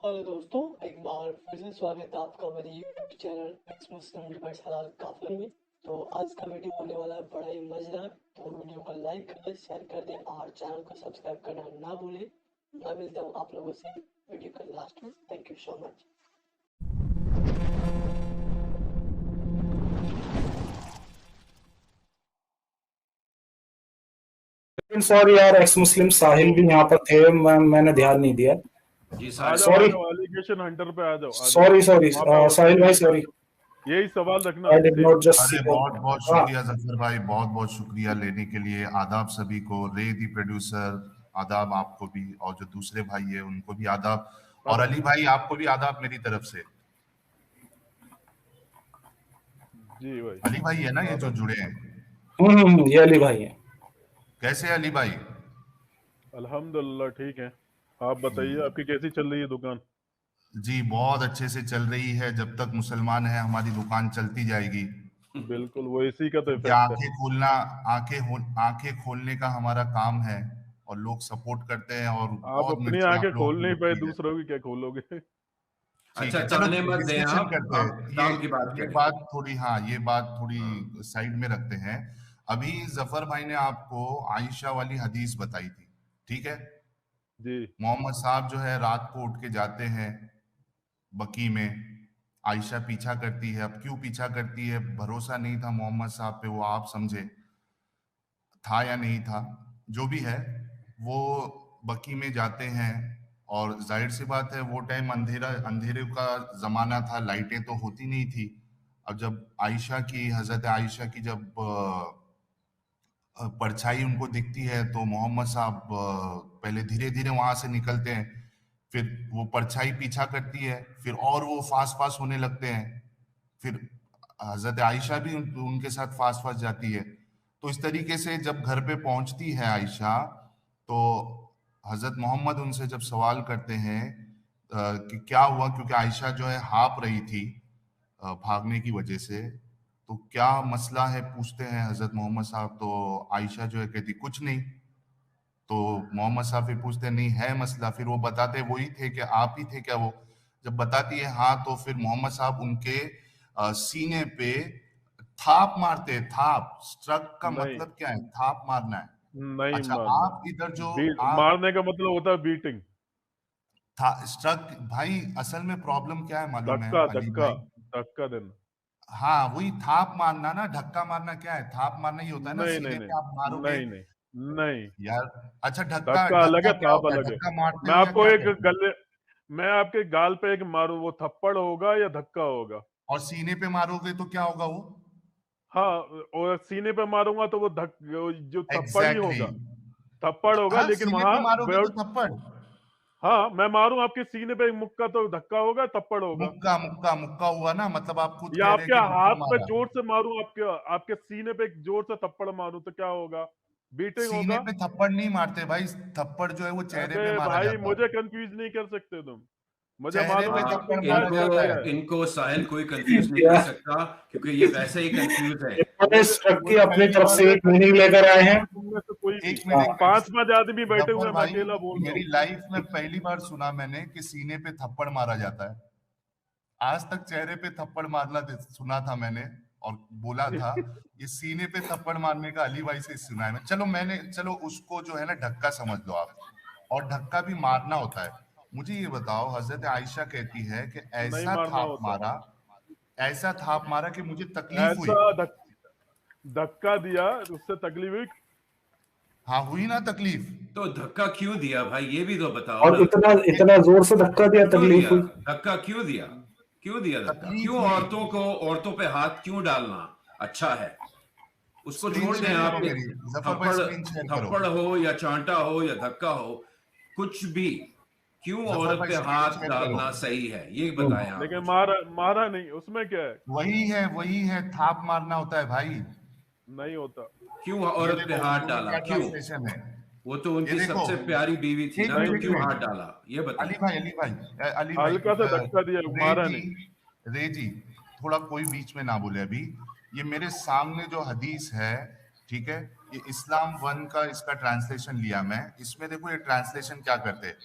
Hello दोस्तों, एक बार फिर से स्वागत है आपका मेरे यूट्यूब चैनल एक्स मुस्लिम डिवाइस हलाल काफिर में। तो आज का वीडियो होने वाला है बड़ा ही मजेदार। तो वीडियो को लाइक कर दें, शेयर कर दें और चैनल को सब्सक्राइब करना ना भूलें। मैं मिलता हूँ आप लोगों से वीडियो के लास्ट में। Thank you so much. Sorry यार, एक्स मुस्लिम साहिल भी यहाँ पर थे। मैंने ध्यान नहीं दिया। जी आ जाओ सॉरी एलिगेशन हंटर पे आ जाओ। सॉरी सॉरी साहिल भाई सॉरी। यही सवाल रखना। I did not just see. अरे बहुत बहुत हाँ शुक्रिया जफर भाई, बहुत बहुत शुक्रिया लेने के लिए। आदाब सभी को, रे दी प्रोड्यूसर आदाब आपको भी, और जो दूसरे भाई है उनको भी आदाब, और अली भाई आपको भी आदाब मेरी तरफ से। जी भाई, अली भाई है ना ये जो जुड़े हैं? ये अली भाई है। कैसे है अली भाई? अल्हम्दुलिल्लाह ठीक है। आप बताइए आपकी कैसी चल रही है दुकान? जी बहुत अच्छे से चल रही है। जब तक मुसलमान है हमारी दुकान चलती जाएगी। बिल्कुल, वो इसी का तो क्योंकि इफेक्ट है। आंखें खोलना, आंखें खोलने का हमारा काम है, और लोग सपोर्ट करते हैं, और आप बहुत अपनी मिर्ची आप आंखें लोगों खोल की नहीं पाए, लगती है। दूसरों की क्या खोलोगे? ठीक अच्छा, है, चलो ताने मत दें डिस्कशन करते आप हैं। किताब की बात ये करें। बात थोड़ी, हाँ ये बात थोड़ी साइड में रखते हैं। अभी जफर भाई ने आपको आयशा वाली हदीस बताई थी, ठीक है? जी मोहम्मद साहब जो है रात को उठ के जाते हैं बकी में, आयशा पीछा करती है। अब क्यों पीछा करती है, भरोसा नहीं था मोहम्मद साहब पे, वो आप समझे, था या नहीं था, जो भी है। वो बकी में जाते हैं, और जाहिर सी बात है वो टाइम अंधेरा, अंधेरे का जमाना था, लाइटें तो होती नहीं थी। अब जब आयशा की, हजरत आयशा की जब परछाई उनको दिखती है, तो मोहम्मद साहब पहले धीरे धीरे वहां से निकलते हैं, फिर वो परछाई पीछा करती है, फिर और वो फास्ट फास्ट होने लगते हैं, फिर हजरत आयशा भी उनके साथ फास्ट फास्ट जाती है। तो इस तरीके से जब घर पे पहुंचती है आयशा, तो हजरत मोहम्मद उनसे जब सवाल करते हैं कि क्या हुआ, क्योंकि आयशा जो है हाँप रही थी भागने की वजह से, तो क्या मसला है पूछते हैं हजरत मोहम्मद साहब। तो आयशा जो है कहती कुछ नहीं। तो मोहम्मद साहब फिर पूछते हैं नहीं है मसला, फिर वो बताते वही थे कि आप ही थे क्या वो। जब बताती है हाँ, तो फिर मोहम्मद साहब उनके सीने पे थाप मारते हैं। थाप, स्ट्रक का नहीं, मतलब क्या है? थाप मारना है। नहीं अच्छा, मानना। आप इधर जो आप मारने का मतलब होता है बीटिंग, था स्ट्रक, भाई असल में प्रॉब्लम क्या है मालूम है धक्का अली धक्का भाई? धक्का देना। हाँ वही थाप मारना ना, धक्का मारना क्या है? थाप मारना ही होता है ना, नहीं नहीं सीने पे नहीं आप मारोगे नहीं नहीं नहीं, यार। अच्छा, धक्का, धक्का अलग धक्का है, क्या थाप होता है? अलग है। धक्का मारते मैं हो या आपको क्या एक करते हो? गले मैं आपके गाल पे एक मारूं, वो थप्पड़ होगा या धक्का होगा? और सीने पे मारोगे तो क्या होगा वो? हाँ, और सीने पे मारूंगा तो वो जो थप्पड़ ही एग्जैक्टली होगा, exactly. थप्पड़ होगा, हाँ, लेकिन सीने वहां पे मारोगे तो थप्पड़। हाँ, मैं मारूं आपके सीने पे एक मुक्का तो धक्का होगा, थप्पड़ होगा। मुक्का, मुक्का, मुक्का हुआ ना, मतलब आप खुद या कह रहे हैं आपके कि मुक्का हाथ पे मारा। जोर से मारूं, आपके आपके सीने पे एक जोर से थप्पड़ मारूं तो क्या होगा? बीटिंग सीने होगा। पे थप्पड़ नहीं मारते भाई, थप्पड़ जो है वो चेहरे अबे पे मारा भाई, जाता मुझे है। कंफ्यूज नहीं कर सकते तुम। मुझे चेहरे मालूम पे है तुम थप्पड़ क्या मारा इनको जाता क्या है। है। इनको साहिल कोई कंफ्यूज नहीं कर सकता, क्योंकि ये वैसे ही कंफ्यूज है। इन्होंने मुझे स्ट्रक की मुझे अपनी तरफ से मुझे एक मीनिंग कंफ्यूज लेकर नहीं आए कर हैं। सकते तुम में से कोई भी। एक मिनट, एक मिनट। 5 आदमी बैठे हुए जफर हैं, मैं भाई, अकेला बोल रहा मेरी हूँ। लाइफ में पहली बार सुना मैंने कि सीने पे थप्पड़ मारा जाता है। आज तक चेहरे पे थप्पड़ मारना सुना था मैंने, और बोला था। ये सीने पे थप्पड़ मारने का अली भाई से सुना है मैं। चलो उसको जो है ना धक्का समझ लो आप, और धक्का भी मारना होता है। मुझे ये बताओ, हजरत आयशा कहती है कि नहीं ऐसा मारना थाप होता। मारा, ऐसा थाप मारा कि मुझे तकलीफ हुई। ऐसा धक्का दिया, उससे तकलीफ हुई। हाँ हुई ना तकलीफ? तो धक्का क्यों दिया भाई, ये भी तो बताओ और ना। इतना इतना जोर से धक्का दिया, क्यों तकलीफ दिया हुई। धक्का, क्यों दिया? क्यों दिया धक्का? तकलीफ क्यों हुई। औरतों पे हाथ क्यों डालना अच्छा है? उसको स्क्रीन छोड़ दें शेयर आप। करो मेरी, जफर भाई थप्पड़ स्क्रीन शेयर करो। थप्पड़ हो या चांटा हो या धक्का हो, कुछ भी, क्यों जफर औरत भाई पे स्क्रीन हाथ शेयर करो। डालना सही है, ये बताएं आप लेकिन मुझे। मारा मारा नहीं, उसमें क्या है? वही है, थाप मारना होता है भाई। नहीं होता। क्यों ये औरत पे देखो हाथ उर्दू में डाला, क्या क्यों? ट्रांसलेशन है। वो तो ये उनकी देखो, सबसे प्यारी बीवी थी एक ना, मिनट तो नहीं एक क्यों नहीं, हाथ मिनट। डाला, ये अली बताएं। भाई, अली भाई, हल्का सा धक्का दिया, रे मारा जी, नहीं। रे जी, थोड़ा कोई बीच में ना बोले अभी। ये मेरे सामने जो हदीस है, ठीक है, ये इस्लाम वन का इसका ट्रांसलेशन लिया मैं। इसमें देखो ये ट्रांसलेशन क्या करते हैं।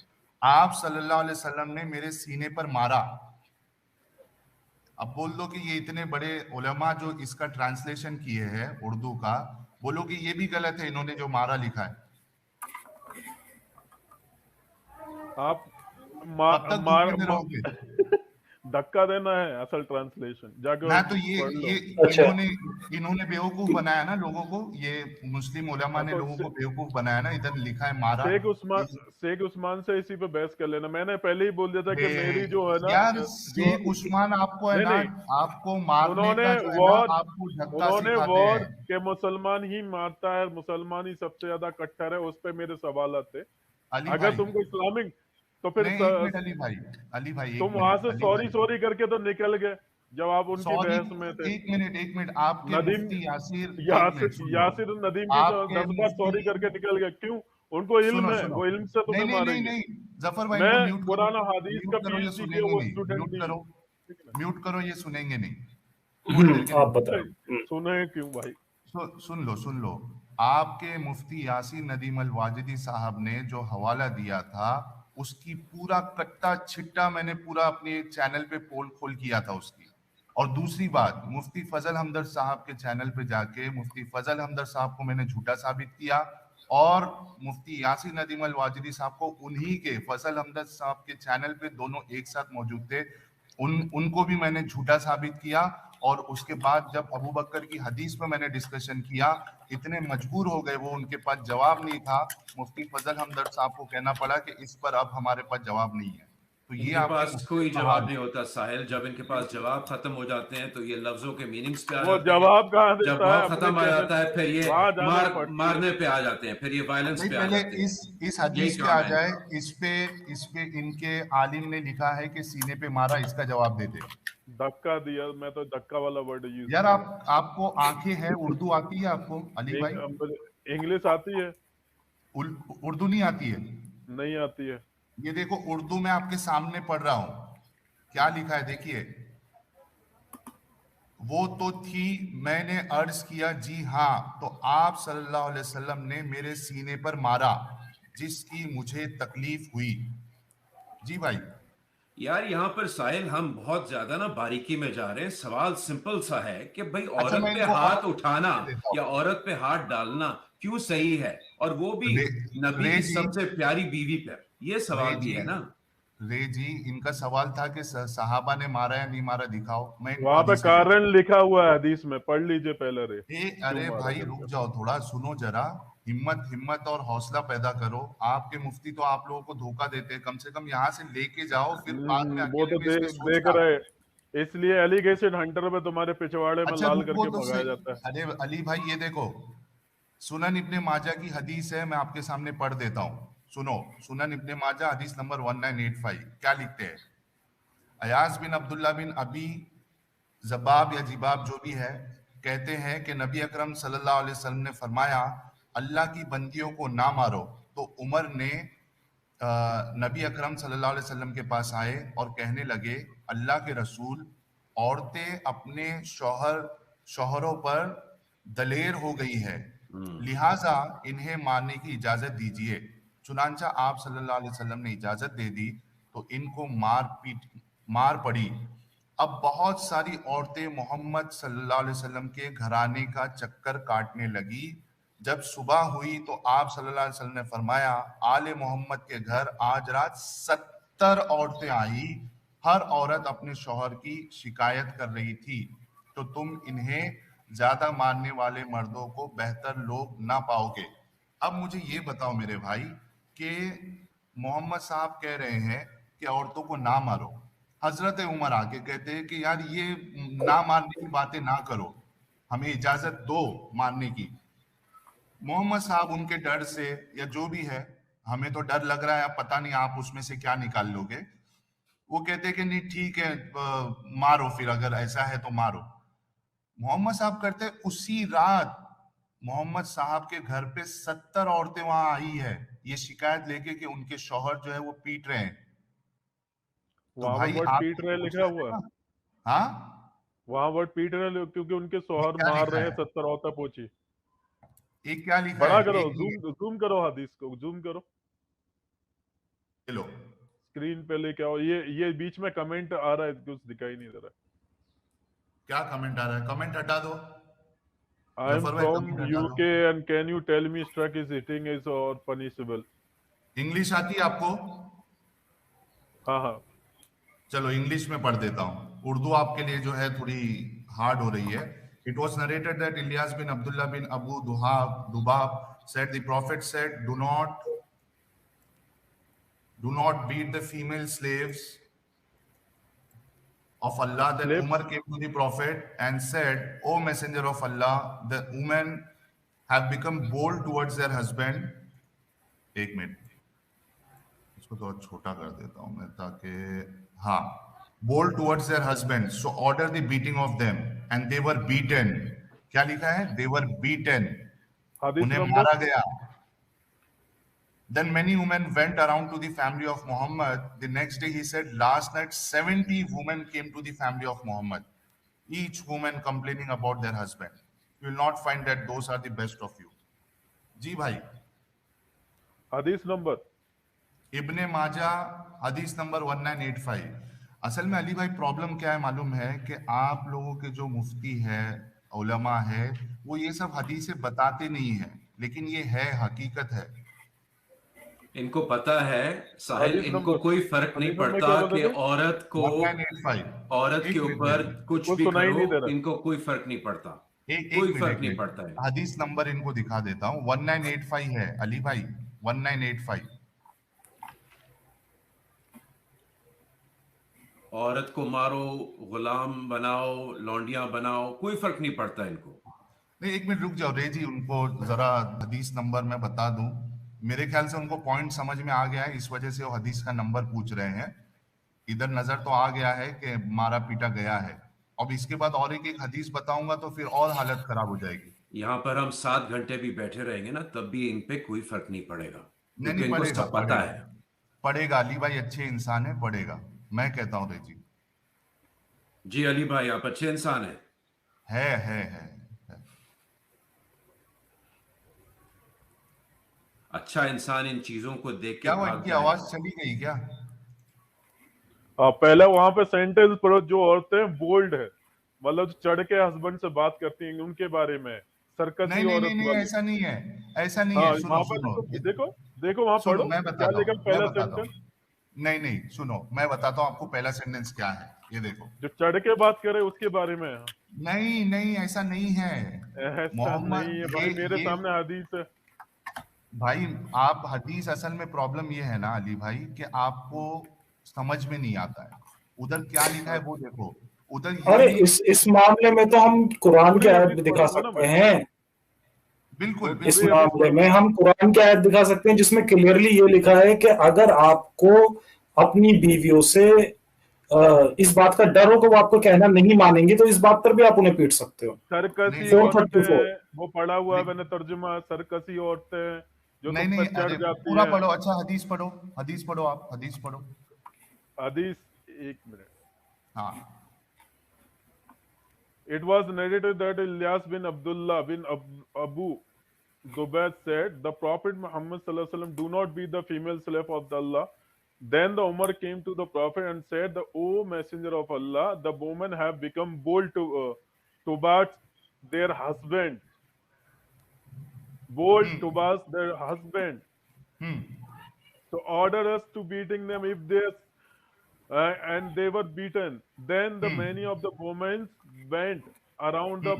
आप सल्लल्लाहु अलैहि वसल्लम ने मेरे सीने पर मारा। अब बोल दो कि ये इतने बड़े उलमा जो इसका ट्रांसलेशन किए हैं उर्दू का, बोलो कि ये भी गलत है, इन्होंने जो मारा लिखा है। आप तब तक धोखे में रहोगे। धक्का देना है असल ट्रांसलेशन, जाके मैं तो पढ़ लो। ये अच्छा। इन्होंने बेवकूफ बनाया ना लोगों को, ये मुस्लिम उलमा ने तो लोगों को बेवकूफ बनाया ना, इधर लिखा है मारा। शेख उस्मान से इसी पे बहस कर लेना। मैंने पहले ही बोल दिया था कि मेरी जो है ना, यार जो शेख उस्मान आपको है नहीं ना, नहीं, आपको मारने उन्होंने का जो है ना, वॉर आपको धक्का उन्होंने सिखाते वॉर हैं। के मुसलमान ही मारता है, मुसलमान ही सबसे ज्यादा कट्टर है, उस पे मेरे सवाल थे। अली अगर भाई तुमको इस्लामिक, तो फिर नहीं, एक मिनट अली भाई, अली भाई एक तुम वहां मिनट, से अली सॉरी भाई सॉरी करके तो निकल गए जब आप उनकी सॉरी, बहस में थे। एक मिनट आपके नदीम मुफ्ती यासिर, एक यासिर मिनट सुन लो। यासिर नदीम की आपके 10 बार मुफ्ती, सॉरी करके निकल गए, क्यों? उनको सुनो इल्म है, सुनो, वो इल्म से नहीं तुम्हें नहीं नहीं मारेंगे। नहीं, जफर भाई मैं इनको म्यूट करो, कुरान हदीस का ये पीएचडी किया सुनेंगे हुआ नहीं, स्टूडेंट भी हूँ। ठीक है ना? म्यूट करो, ये सुनेंगे नहीं, थोड़ी देर के लिए आप म्यूट बताओ। करो। सुने क्यों भाई? सुन लो, आपके मुफ्ती यासीर नदीम अल वाजिदी साहब ने जो हवाला दिया था, उसकी पूरा कट्टा छिट्टा मैंने पूरा अपने चैनल पे पोल खोल किया था उसकी। और दूसरी बात, मुफ्ती फजल हमदर्द साहब के चैनल पे जाके मुफ्ती फजल हमदर्द साहब को मैंने झूठा साबित किया, और मुफ्ती यासीर नदीम अल वाजिदी साहब को, उन्हीं के फजल हमदर्द साहब के चैनल पे दोनों एक साथ मौजूद थे, उनको भी मैंने झूठा साबित किया। और उसके बाद जब अबू बकर की हदीस पे मैंने डिस्कशन किया, इतने मजबूर हो गए वो, उनके पास जवाब नहीं था, मुफ्ती फजल हमदर्द साहब को कहना पड़ा कि इस पर अब हमारे पास जवाब नहीं है। तो ये इनके आपके पास मुफ्ती कोई का जवाब हाल नहीं है। होता साहिल। जब इनके पास जवाब खत्म हो जाते हैं तो ये लफ्जों के मीनिंग्स पे आ वो जाते हैं। जवाब कहाँ जब देता वो है? अपने खत्म आ चैनल, जाता है फिर ये वहां जाना पड़ती है। मारने पे आ जाते हैं, फिर ये वायलेंस नहीं, पे आ पहले जाते हैं। इस यही हदीस पे काम आ है जाए, इनका। इस पे इनके आलिम ने लिखा है कि सीने पे मारा, इसका जवाब देते। धक्का दिया, मैं तो धक्का वाला वर्ड यूज यार किया। आपको आंखें हैं, उर्दू आती है आपको अली भाई? इंग्लिश आती है? उर्दू नहीं आती है? नहीं आती है। ये देखो उर्दू में आपके सामने पढ़ रहा हूं, क्या लिखा है देखिए। वो तो थी, मैंने अर्ज किया जी हाँ, तो आप सल्लल्लाहु अलैहि वसल्लम ने मेरे सीने पर मारा, जिसकी मुझे तकलीफ हुई। जी भाई। यार यहाँ पर साहिल हम बहुत ज्यादा ना बारीकी में जा रहे हैं। सवाल सिंपल सा है कि भाई अच्छा, औरत मैं पे इनको हाथ और उठाना दे देता या हूँ। औरत पे हाथ डालना क्यों सही है, और वो भी रे, नबी रे की जी, सबसे प्यारी बीवी पर? ये रे सवाल भी जी, है ना। रे जी, इनका सवाल था कि सहाबा ने मारा या नहीं मारा, दिखाओ। मैं इनको वहां पे हदीसें दे कारण लिखा हुआ है हदीस में, पढ़ लीजिए पहले रे, क्यों अरे मारा भाई रुक करके। जाओ थोड़ा, सुनो जरा। हिम्मत और हौसला पैदा करो। आपके मुफ्ती तो आप लोगों को धोखा देते हैं, कम से कम यहाँ से लेके जाओ, फिर बाद में वो अकेले तो में इस पे देख सोचना। रहे, इसलिए एलिगेशन हंटर में तुम्हारे पिछवाड़े में अच्छा लाल रुको करके तो भगाया सही। जाता है। अरे अली भाई ये देखो, सुनन इब्ने माजा की हदीस है, मैं आपके सामने पढ़ देता हूँ, सुनो। सुनन इब्ने माजा हदीस नंबर 1985, क्या लिखते हैं? अयास बिन अब्दुल्ला बिन अबी जबाब या जिबाब जो भी है, कहते हैं कि नबी अकरम सल्लल्लाहु अलैहि वसल्लम ने फरमाया, अल्लाह की बंदियों को ना मारो। तो उमर ने नबी अकरम सल्लल्लाहु अलैहि वसल्लम के पास आए और कहने लगे, अल्लाह के रसूल, औरतें अपने शौहरों पर दलेर हो गई है, लिहाजा इन्हें मारने की इजाजत दीजिए। चुनांचा आप सल्लल्लाहु अलैहि वसल्लम ने इजाजत दे दी, तो इनको मार पड़ी। अब बहुत सारी औरतें मोहम्मद सल्लल्लाहु अलैहि वसल्लम के घराने का चक्कर काटने लगी। जब सुबह हुई तो आप सल्लल्लाहु अलैहि वसल्लम ने फरमाया, आले मोहम्मद के घर आज रात 70 औरतें आई, हर औरत अपने शौहर की शिकायत कर रही थी, तो तुम इन्हें ज्यादा मारने वाले मर्दों को बेहतर लोग ना पाओगे। अब मुझे ये बताओ मेरे भाई, कि मोहम्मद साहब कह रहे हैं कि औरतों को ना मारो, हजरत उमर आके कहते हैं कि यार ये ना मारने की बातें ना करो, हमें इजाजत दो मारने की। मोहम्मद साहब उनके डर से या जो भी है, हमें तो डर लग रहा है, अब पता नहीं आप उसमें से क्या निकाल लोगे, वो कहते हैं कि नहीं ठीक है, मारो, फिर अगर ऐसा है तो मारो। मोहम्मद साहब करते उसी रात मोहम्मद साहब के घर पे 70 औरतें वहां आई है, ये शिकायत लेके कि उनके शौहर जो है वो पीट रहे हैं। तो वहां पे भाई वर्ड आप पीट रहे सोच लिखा रहे हुआ हैं है। ना। हाँ, वहां वर्ड पीट रहे क्योंकि उनके ये शौहर क्या मार लिखा रहे हैं, है? 70 औरतें पहुंची। एक क्या लिखा बड़ा है, करो, एक जूम जूम करो, हदीस को जूम करो। लो स्क्रीन पे लेके आओ। ये बीच में कमेंट आ रहा है, कुछ दिखाई नहीं दे रहा। क्या कमेंट आ रहा है? कमेंट हटा दो। आई एम जफर भाई फ्रॉम कमेंट हटा यूके दो। And can you tell me struck is hitting is और पनिशेबल। इंग्लिश आती है आपको? हाँ हाँ। चलो इंग्लिश में पढ़ देता हूँ, उर्दू आपके लिए जो है थोड़ी हार्ड हो रही है। It was narrated that Ilyas bin Abdullah bin Abu Dhubab said the prophet said, do not beat the female slaves of Allah. Then slaves. Umar came to the prophet and said, O messenger of Allah, the women have become bold towards their husband. एक minute, इसको थोड़ा छोटा कर देता हूं मैं ताकि, हाँ, bold towards their husband, so order the beating of them, and they were beaten. क्या लिखा है? They were beaten. हदीस उन्हें नंबर। मारा गया. Then many women went around to the family of Muhammad. The next day he said, last night 70 women came to the family of Muhammad, each woman complaining about their husband. You will not find that those are the best of you. जी भाई, हदीस number. इब्ने माजा हदीस number 1985। असल में अली भाई problem क्या है मालूम है कि आप लोगों के जो मुफ्ती है, उलमा है, वो ये सब हदीसें बताते नहीं है, लेकिन ये है, हकीकत है। इनको पता है साहिल, हदीस इनको नंबर। कोई फर्क नहीं हदीस नंबर पड़ता क्या कि बताते? औरत को, 1985। औरत के एक मिनट ऊपर में, कुछ कुछ भी सुनाई करो, नहीं दे रहा। इनको कोई फर्क नहीं पड़ता, एक कोई मिनट, फर्क एक नहीं मिनट, पड़ता है। हदीस नंबर इनको दिखा देता हूँ। 1985 है अली भाई, 1985। औरत को मारो, गुलाम बनाओ, लौंडियां बनाओ, कोई फर्क नहीं पड़ता इनको। नहीं, एक मिनट रुक जाओ रे जी, उनको जरा हदीस नंबर मैं बता दूं। मेरे ख्याल से उनको पॉइंट समझ में आ गया है, इस वजह से वो हदीस का नंबर पूछ रहे हैं। इधर नजर तो आ गया है कि मारा पीटा गया है। अब इसके बाद और एक एक हदीस बताऊंगा तो फिर और हालत खराब हो जाएगी। यहाँ पर हम 7 घंटे भी बैठे रहेंगे ना, तब भी इन पे कोई फर्क नहीं पड़ेगा, नहीं क्योंकि नहीं, इनको पड़ेगा सब पता पड़ेगा है। पड़ेगा अली भाई, अच्छे इंसान है, पड़ेगा, मैं कहता हूँ रे जी। जी अली भाई, आप अच्छे इंसान हैं। है। अच्छा इंसान इन चीजों को देख के क्या वो भाग इनकी जाएगा। आवाज चली गई क्या? पहले वहां पे सेंटेंस पढ़ो। जो औरतें बोल्ड है, मतलब चढ़ के हस्बैंड से बात करती हैं, उनके बारे में। नहीं सरकसी नहीं नहीं औरत नहीं, वाली। ऐसा नहीं है, ऐसा नहीं हाँ, है। सुनो वहां पर सुनो, देखो देखो देखो, वहां सुनो, पढ़ो मैं क्या बताता लिखा हूँ, मैं पहला बताता हूँ। सेंटेंस। नहीं नहीं, सुनो, मैं बताता हूँ आपको पहला सेंटेंस क्या है, ये देखो। जो चढ़ के बात करे उसके बारे में है। नहीं नहीं, ऐसा नहीं है। ऐसा नहीं है मोहम्मद, भाई, मेरे ये सामने हदीस है। भाई, आप हदीस, असल में प्रॉब्लम ये है ना अली भाई कि आपको समझ में नहीं आता है। उधर क्या लिखा है वो देखो, उधर ये अरे नहीं। इस मामले में तो हम कुरान की पूरी आयत हदीस भी दिखा पढ़ूंगा ना सकते मैं। हैं। बिल्कुल इस पूरी बिल्कुल। हदीस मामले में पढ़ूंगा। हम कुरान की आयत दिखा सकते हैं जिसमें क्लियरली ये लिखा है कि अगर आपको अपनी बीवियों से इस बात का डर हो कि वो आपको कहना नहीं मानेंगी, तो इस बात पर भी आप उन्हें पीट सकते हो। नहीं सरकसी नहीं 434। औरतें, वो पढ़ा हुआ है नहीं मैंने तर्जुमा। सरकसी औरतें जो नहीं तुम नहीं, पर चढ़ अरे जाती पूरा हैं। पढ़ो। अच्छा, हदीस पढ़ो, हदीस पढ़ो, आप हदीस पढ़ो। हदीस, एक मिनट। हाँ, It was narrated that Ilyas bin Abdullah bin Abu Dubayt said, the Prophet Muhammad sallallahu alaihi wasallam, do not be the female slave of Allah. Then the Umar came to the Prophet and said, O Messenger of Allah, the women have become bold towards their husband. Bold towards their husband. So order us to beating them if they and they were beaten. Then the many of the women went around the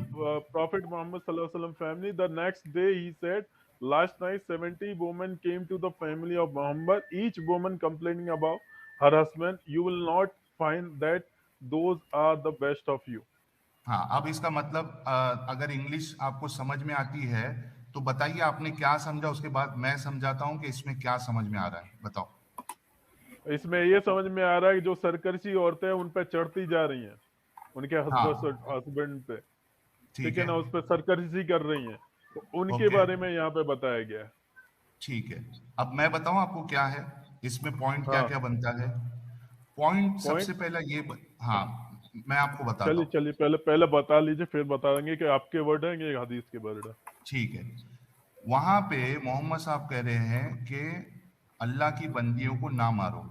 Prophet Muhammad sallallahu alaihi wasallam family. The next day he said, last night 70 women came to the family of Muhammad, each woman complaining about her husband. You will not find that those are the best of you. हाँ, अब इसका मतलब अगर English आपको समझ में आती है तो बताइए आपने क्या समझा, उसके बाद मैं समझाता हूँ कि इसमें क्या समझ में आ रहा है, बताओ। इसमें ये समझ में आ रहा है कि जो सरकशी औरतें हैं उन पे चढ़ती जा रही हैं, उनके हाँ, हस्बैंड पे, ठीक ठीक है है, ना, उस पर सरकशी कर रही हैं, तो उनके ओके, बारे में यहाँ पे बताया गया है। ठीक है। अब मैं बताऊं आपको क्या है इसमें पॉइंट, क्या हाँ, क्या बनता है। पॉइंट सबसे पॉइंट। पहला ये हाँ, मैं आपको बताता चलिए हूँ। चलिए, पहले पहले बता लीजिए, फिर बता देंगे कि आपके वर्ड हैं कि हदीस के वर्ड है। ठीक है, वहां पे मोहम्मद साहब कह रहे हैं कि अल्लाह की बंदियों को ना मारो।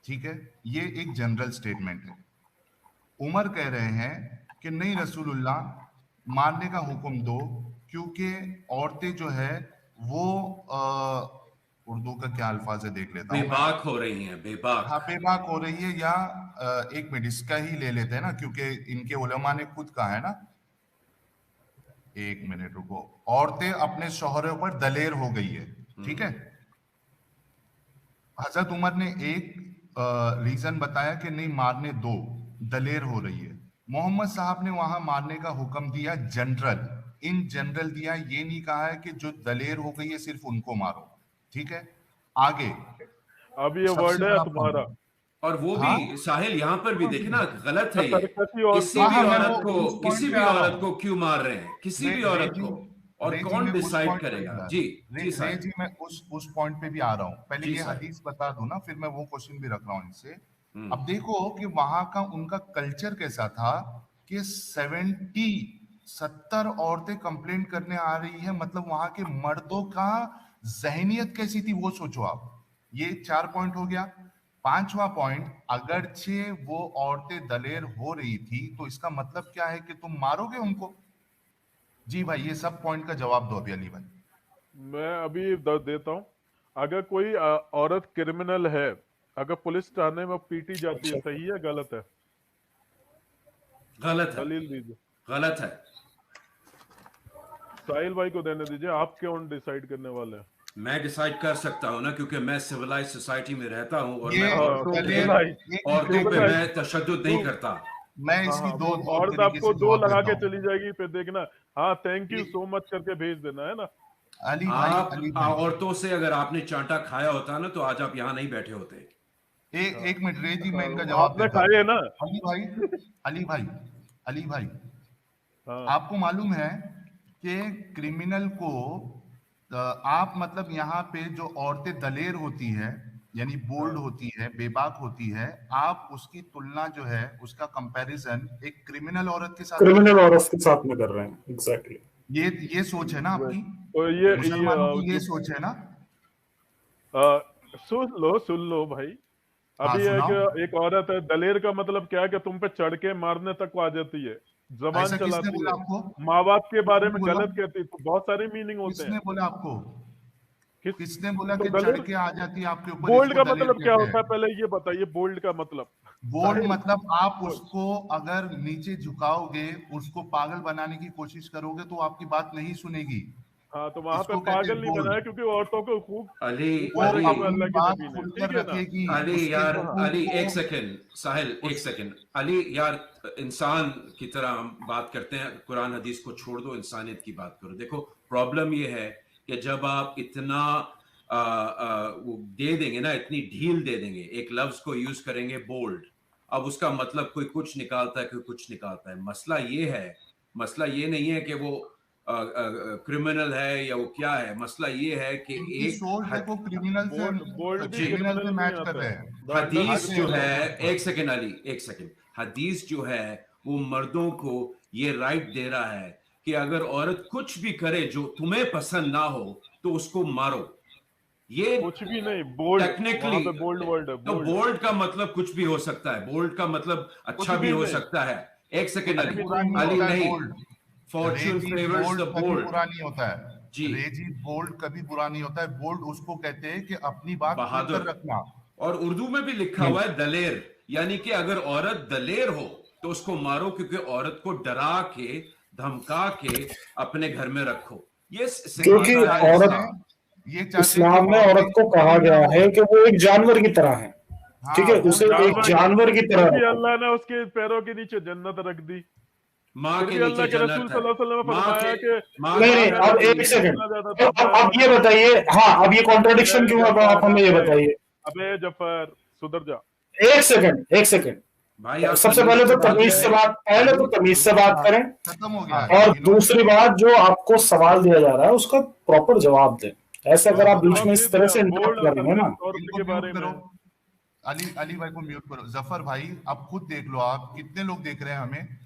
ठीक है, ये एक जनरल स्टेटमेंट है। उमर कह रहे हैं कि नहीं रसूलुल्लाह मारने का हुक्म दो, क्योंकि औरतें जो है वो उर्दू का क्या अल्फाज है देख लेता हूँ मैं। बेबाक हो रही हैं, हाँ, बेबाक। बेबाक हो रही है, या एक मिनट इसका ही ले लेते हैं ना, क्योंकि इनके उलमा ने खुद कहा है ना। एक मिनट रुको। औरतें अपने शौहरों पर दलेर हो गई है। ठीक है, हजरत उमर ने एक रीजन बताया कि नहीं मारने दो, दलेर हो रही है। मोहम्मद साहब ने वहां मारने का हुक्म दिया जनरल, इन जनरल दिया, ये नहीं कहा है कि जो दलेर हो गई है सिर्फ उनको मारो। ठीक है, आगे अब ये सबसे वर्ड है बड़ा तुम्हारा। point। और वो हाँ भी साहिल यहाँ पर भी देखना गलत है ये। सरकती और किसी हाँ भी हाँ, मैं औरत वो को, उस पॉइंट किसी पे भी आ रहा औरत हूँ। को क्यों मार रहे हैं, किसी भी औरत को, और रे जी कौन मैं उस डिसाइड पॉइंट पे करेगा? भी जी रे, जी रे साहिल, जी मैं उस पॉइंट पे भी आ रहा हूँ। पहले जी ये साहिल। हदीस बता दूं ना, फिर मैं वो क्वेश्चन भी रख रहा हूँ इनसे। हम्म। अब देखो कि वहां का उनका कल्चर कैसा था कि 70 औरतें कंप्लेंट करने आ रही है, मतलब वहां के मर्दों का जहनियत कैसी थी वो सोचो आप। ये 4 पॉइंट हो गया। 5वां पॉइंट, अगरचे वो औरतें दलेर हो रही थी तो इसका मतलब क्या है कि तुम मारोगे उनको। जी भाई, ये सब पॉइंट का जवाब दो अभी अली भाई। मैं अभी देता हूँ। अगर कोई औरत क्रिमिनल है, अगर पुलिस थाने में पीटी जाती है, अच्छा, सही है गलत है? गलत है, दलील दीजिए। गलत है। साहिल भाई को देने दीजिए, आप क्यों डिसाइड करने वाले हैं? मैं डिसाइड कर सकता हूँ ना, क्योंकि मैं सिविलाइज सोसाइटी में रहता हूँ और ये मैं औरतों तो पे, दलेर औरतों पे सिविलाइज मैं तशद्दुद नहीं करता। मैं हाँ इसकी हाँ, दो वो दो औरत तरीके आपको से 2 जवाब लगा देता के हूँ। चली जाएगी, फिर देखना। हाँ, थैंक यू ये- सो मच करके भेज देना, है ना? आप अली भाई औरतों से अगर आपने चांटा खाया होता ना तो आज आप यहाँ नहीं बैठे होते। एक मिनट रे जी, मैं इनका हाँ, जवाब आपने देता खाए है हूँ। ना? अली भाई अली भाई अली भाई, हाँ आपको मालूम है कि क्रिमिनल को आप मतलब यहाँ पे जो औरतें दलेर होती है, यानी बोल्ड हाँ, होती है, बेबाक होती है, आप उसकी तुलना जो है, उसका कंपैरिजन एक क्रिमिनल औरत के साथ कर रहे क्रिमिनल हैं। औरत के साथ में कर रहे हैं, एग्जैक्टली। ये सोच है ना वही। आपकी, तो मुसलमानों की ये जो सोच है ना। सुन लो भाई। हाँ अभी सुनाओ। एक औरत है, दलेर का मतलब क्या है कि तुम पे चढ़ के मारने तक को आ जाती है, जबान ऐसा किसने चलाती बोला है, आपको? माँ बाप के बारे किसने में बोला? गलत कहती है, तो बहुत सारे मीनिंग होते हैं। किसने बोला आपको? किस किसने बोला तो कि चढ़ दलेर, के आ जाती है आपके ऊपर, बोल्ड इसको का दलेर मतलब क्या कहते होता है हैं? पहले ये बताइए, बोल्ड का मतलब। बोल्ड साहिल, मतलब आप बोल। उसको अगर नीचे झुकाओगे, उसको पागल बनाने की कोशिश करोगे तो आपकी बात नहीं सुनेगी। हाँ, तो वहां पे इसको कहते पागल हैं नहीं बनाया, बोल्ड। क्योंकि औरतों को खूब अली, वो ऊपर अली, रखा हुआ अपनी अल्लाह के बात नबी ने, खुलकर ठीक है ना? रखेगी, अली उसके यार, हुकूक अली को एक सेकंड, साहिल एक सेकंड। अली यार, इंसान की तरह हम बात करते हैं, कुरान हदीस को छोड़ दो, इंसानियत की बात करो। देखो प्रॉब्लम ये है कि जब आप इतना वो दे देंगे ना, इतनी ढील दे देंगे, एक लफ्ज को यूज करेंगे बोल्ड, अब उसका मतलब कोई कुछ निकालता है, कोई कुछ निकालता है। मसला ये है, मसला ये नहीं है कि वो क्रिमिनल है या वो क्या है, मसला ये है कि इनकी एक सोच देखो, क्रिमिनल से बोल्ड भी जी, क्रिमिनल से क्रिमिनल में ही मैच कर आता रहे है। हैं। द हदीस आगे जो अंडरस्टैंड। है, बढ़ो। एक सेकंड अली, एक सेकंड। हदीस जो है वो मर्दों को ये राइट दे रहा है कि अगर औरत कुछ भी करे जो तुम्हें पसंद ना हो तो उसको मारो। ये कुछ भी नहीं, बोल्ड, टेक्निकली, वहां पे बोल्ड वर्ड है, तो बोल्ड। बोल्ड का मतलब कुछ भी हो सकता है, बोल्ड का मतलब कुछ अच्छा भी भी हो नहीं, सकता है। एक सेकंड कुछ कुछ अली, भी बुरा नहीं नहीं हुआ। अली होता है नहीं, बोल्ड। फॉर्च्यून रेजी फेवर्स बोल्ड द कभी बोल्ड। बुरा नहीं होता है। जी, रेजी बोल्ड कभी बुरा नहीं होता है। बोल्ड उसको कहते हैं कि अपनी बात खुलकर बहादुर। रखना। और उर्दू में भी लिखा हुआ है दलेर, यानी कि अगर औरत दलेर हो तो उसको मारो, क्योंकि औरत को डरा के, धमका के अपने घर में रखो। ये क्योंकि सिखाता है औरत, इस्लाम। ये चाहते हैं कि इस्लाम में औरतें औरत को कहा फ्री ना गया हो। है कि वो एक जानवर की तरह है। ठीक हाँ, है, वो उसे एक जानवर की, जानवर की फिर तरह भी रखो। अल्लाह ने उसके पैरों के नीचे जन्नत रख दी। माँ फिर के भी नीचे अल्लाह के रसूल जन्नत है। सल्लल्लाहु अलैहि वसल्लम ने माँ के फरमाया कि माँ नहीं के नहीं, माँ का अब पेट के एक रसूल नीचे। सेकंड, इतना ज्यादा था, अब ये बताइए, हाँ अब ये कॉन्ट्रडिक्शन क्यों है, आप हमें ये बताइए। अबे जफर, सुधर जा। एक सेकंड, एक सेकंड। भाई आप सबसे तमीज पहले से तो बात तमीज से करें। बात, पहले तो तमीज से बात करें। खत्म हो हाँ गया हाँ, और इन्होंने। दूसरी बात, जो आपको सवाल दिया जा रहा है उसका प्रॉपर जवाब दें। ऐसे अगर आप बीच जवाब में दे इस तरह दिया, से इंटरप्ट बोल्ड और करेंगे दलेर ना। औरत इनको के म्यूट बारे करो। में। अली भाई को म्यूट करो। जफर भाई अब खुद देख लो, आप कितने लोग देख रहे हैं हमें?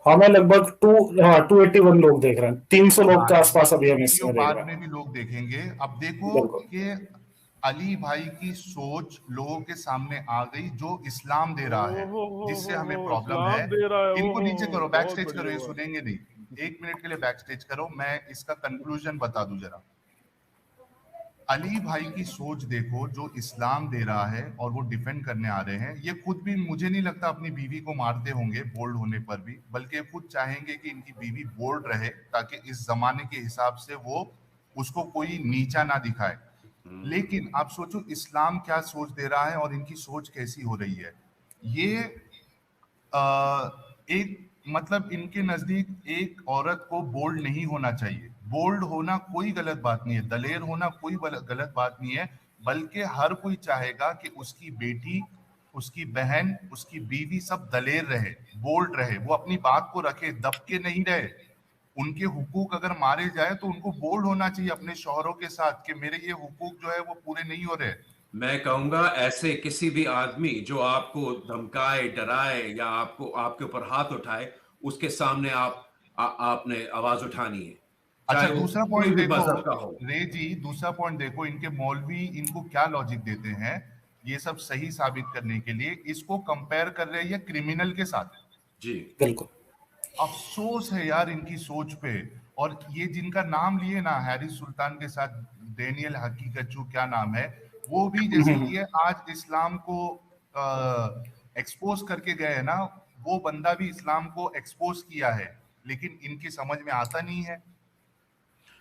हमें लगभग 281 लोग देख रहे हैं, 300 लोग के हाँ, आसपास अभी हम वीडियो इसमें देख बाद रहे हैं। में भी लोग देखेंगे। अब देखो बिल्कुल कि अली भाई की सोच लोगों के सामने आ गई, जो इस्लाम दे रहा है, जिससे हमें प्रॉब्लम है। इस्लाम दे रहा है। इनको नीचे करो, बैक बहुत स्टेज करो, बढ़िया ये बात। सुनेंगे नहीं। 1 मिनट के लिए बैक स्टेज करो, मैं इसका कंक्लूजन बता दूं जरा। अली भाई की सोच देखो, जो इस्लाम दे रहा है और वो डिफेंड करने आ रहे हैं। ये खुद भी मुझे नहीं लगता अपनी बीवी को मारते होंगे बोल्ड होने पर भी, बल्कि खुद चाहेंगे कि इनकी बीवी बोल्ड रहे, ताकि इस जमाने के हिसाब से वो उसको कोई नीचा ना दिखाए। लेकिन आप सोचो इस्लाम क्या सोच दे रहा है और इनकी सोच कैसी हो रही है। ये एक मतलब इनके नजदीक एक औरत को बोल्ड नहीं होना चाहिए। बोल्ड होना कोई गलत बात नहीं है, दलेर होना कोई गलत बात नहीं है, बल्कि हर कोई चाहेगा कि उसकी बेटी, उसकी बहन, उसकी बीवी सब दलेर रहे, बोल्ड रहे, वो अपनी बात को रखे, दब के नहीं रहे। उनके हुकूक अगर मारे जाए तो उनको बोल्ड होना चाहिए अपने शौहरों के साथ कि मेरे ये हुकूक जो है वो पूरे नहीं हो रहे। मैं कहूंगा ऐसे किसी भी आदमी जो आपको धमकाए, डराए या आपको आपके ऊपर हाथ उठाए, उसके सामने आपने आवाज उठानी है, अच्छा, चाहे वो दूसरा कोई पॉइंट भी देखो मजहब का हो। रे जी, दूसरा पॉइंट देखो, इनके मौलवी इनको क्या लॉजिक देते हैं ये सब सही साबित करने के लिए। इसको कंपेयर कर रहे हैं क्रिमिनल के साथ। जी बिल्कुल। अफसोस है यार इनकी सोच पे। और ये जिनका नाम लिए ना, हैरिस सुल्तान के साथ डेनियल हकीकतचू, क्या नाम है, वो भी जैसे कि ये आज इस्लाम को एक्सपोज करके गए हैं ना, वो बंदा भी इस्लाम को एक्सपोज किया है, लेकिन इनकी समझ में आता नहीं है।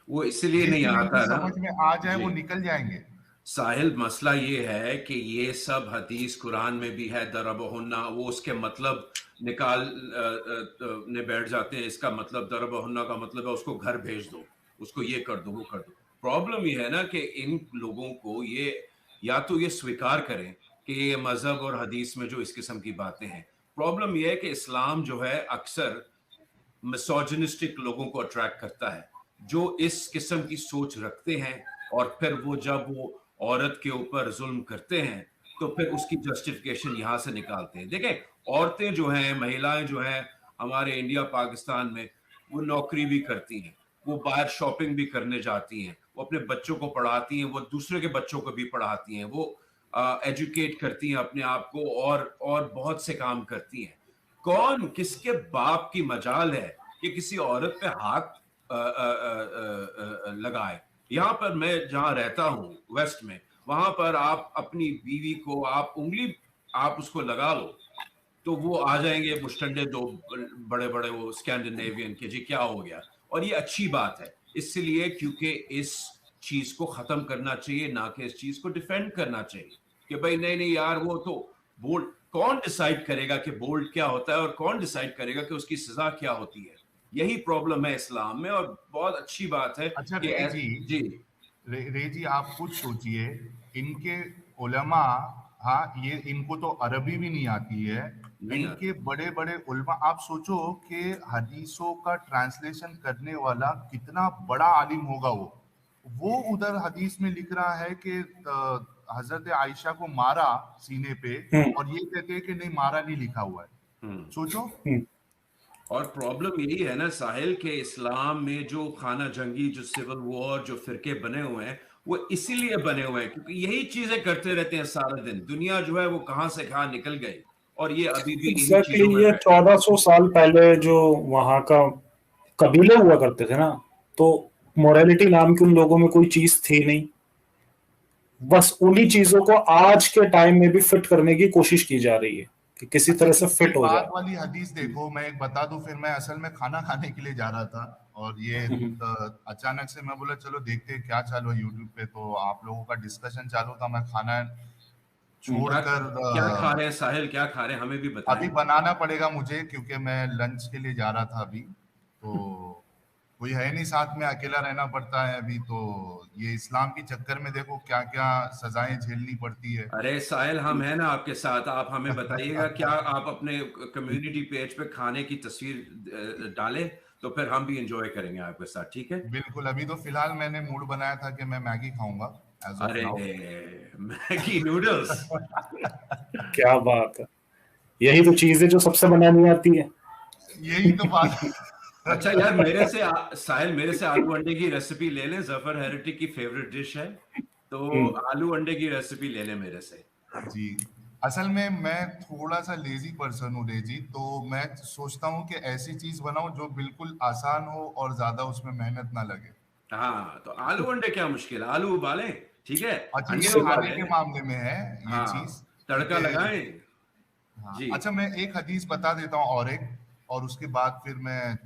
वो इसलिए जिस नहीं दिन इनकी आता ना। समझ में आ जाए जी वो निकल जाएंगे। साहिल, मसला ये है कि ये सब हदीस कुरान में भी है, दरबहुन्ना, वो उसके मतलब ने बैठ जाते हैं। इसका मतलब दरबहुन्ना का मतलब है उसको घर भेज दो, उसको ये कर दो, वो कर दो। प्रॉब्लम ये है ना कि इन लोगों को ये या तो ये स्वीकार करें कि ये मजहब और हदीस में जो इस किस्म की बातें हैं। प्रॉब्लम ये है कि इस्लाम जो है अक्सर मिसोजिनिस्टिक लोगों को अट्रैक्ट करता है, जो इस किस्म की सोच रखते हैं, और फिर वो जब वो औरत के ऊपर जुल्म करते हैं तो फिर उसकी जस्टिफिकेशन यहाँ से निकालते हैं। देखें, औरतें जो हैं, महिलाएं जो हैं हमारे इंडिया पाकिस्तान में, वो नौकरी भी करती हैं, वो बाहर शॉपिंग भी करने जाती हैं, वो अपने बच्चों को पढ़ाती हैं, वो दूसरे के बच्चों को भी पढ़ाती हैं, वो एजुकेट करती हैं अपने आप को, और बहुत से काम करती हैं। कौन किसके बाप की मजाल है कि किसी औरत पे हाथ लगाए? यहाँ पर मैं जहां रहता हूँ वेस्ट में, वहां पर आप अपनी बीवी को आप उंगली आप उसको लगा लो तो वो आ जाएंगे मुस्टंडे, दो बड़े बड़े वो स्कैंडिनेवियन के, जी क्या हो गया। और ये अच्छी बात है इसलिए क्योंकि इस चीज को खत्म करना चाहिए, ना कि इस चीज को डिफेंड करना चाहिए कि भाई नहीं नहीं यार वो तो बोल्ड। कौन डिसाइड करेगा कि बोल्ड क्या होता है और कौन डिसाइड करेगा कि उसकी सजा क्या होती है? यही प्रॉब्लम है इस्लाम में। और बहुत अच्छी बात है अच्छा कि रे जी, जी रे जी आप खुद सोचिए, इनके उलमा, हाँ ये इनको तो अरबी भी नहीं आती है, नहीं इनके आती। बड़े बड़े उलमा, आप सोचो कि हदीसों का ट्रांसलेशन करने वाला कितना बड़ा आलिम होगा वो उधर हदीस में लिख रहा है कि हजरत आयशा को मारा सीने पे, और ये कहते हैं कि नहीं मारा नहीं लिखा हुआ है। सोचो। और प्रॉब्लम यही है ना साहिल के इस्लाम में जो खाना जंगी, जो सिविल वॉर, जो फिरके बने हुए हैं, वो इसीलिए बने हुए हैं क्योंकि यही चीजें करते रहते हैं सारा दिन। दुनिया जो है वो कहां से कहां निकल गई और ये अभी भी इन्हीं एग्जैक्टली चीजों में ये बैठे। 1400 साल पहले जो वहां का कबीले हुआ करते थे ना, तो मोरालिटी नाम की उन लोगों में कोई चीज थी नहीं। बस उन्हीं चीजों को आज के टाइम में भी फिट करने की कोशिश की जा रही है कि किसी अच्छा, तरह से इसके फिट हो बाद जाए। वाली हदीस देखो, मैं एक बता दूं, फिर मैं असल में खाना खाने के लिए जा रहा था, और ये अचानक से मैं बोला चलो देखते हैं क्या चालू है यूट्यूब पे, तो आप लोगों का डिस्कशन चालू था, मैं खाना क्या छोड़कर क्या खा रहे हैं साहिल, क्या खा रहे हैं हमें भी बताएं। अभी बनाना पड़ेगा मुझे, क्योंकि मैं लंच के लिए जा रहा था अभी, तो कोई है नहीं साथ में, अकेला रहना पड़ता है अभी। तो ये इस्लाम के चक्कर में देखो क्या क्या सजाएं झेलनी पड़ती है। अरे साहिल, हम हैं ना आपके साथ, आप हमें बताइएगा। क्या आप अपने कम्युनिटी पेज पे खाने की तस्वीर डालें तो फिर हम भी एंजॉय करेंगे आपके साथ, ठीक है? बिल्कुल, अभी तो फिलहाल मैंने मूड बनाया था कि मैं मैगी खाऊंगा एज ऑफ अरे नाउ। Maggi noodles. क्या बात है, यही तो चीज है जो सबसे बनानी आती है। यही तो बात। अच्छा यार, साहिल मेरे से आलू अंडे की रेसिपी ले लें, जफर हेरिटिक की फेवरेट डिश है, तो आलू अंडे की रेसिपी ले लें मेरे से। जी, असल में मैं थोड़ा सा लेजी पर्सन हूँ रेजी, तो मैं सोचता हूँ कि ऐसी चीज बनाऊं जो बिल्कुल आसान हो और ज्यादा उसमें मेहनत ना लगे। हाँ, तो आलू अंडे क्या मुश्किल है, आलू उबालें, ठीक है, अच्छा, अंडे ये खाने के उबालें, मामले में है ये चीज, हाँ, तड़का क्योंकि लगाएं। हाँ, जी। अच्छा मैं एक हदीस बता देता हूँ और उसके बाद फिर मैं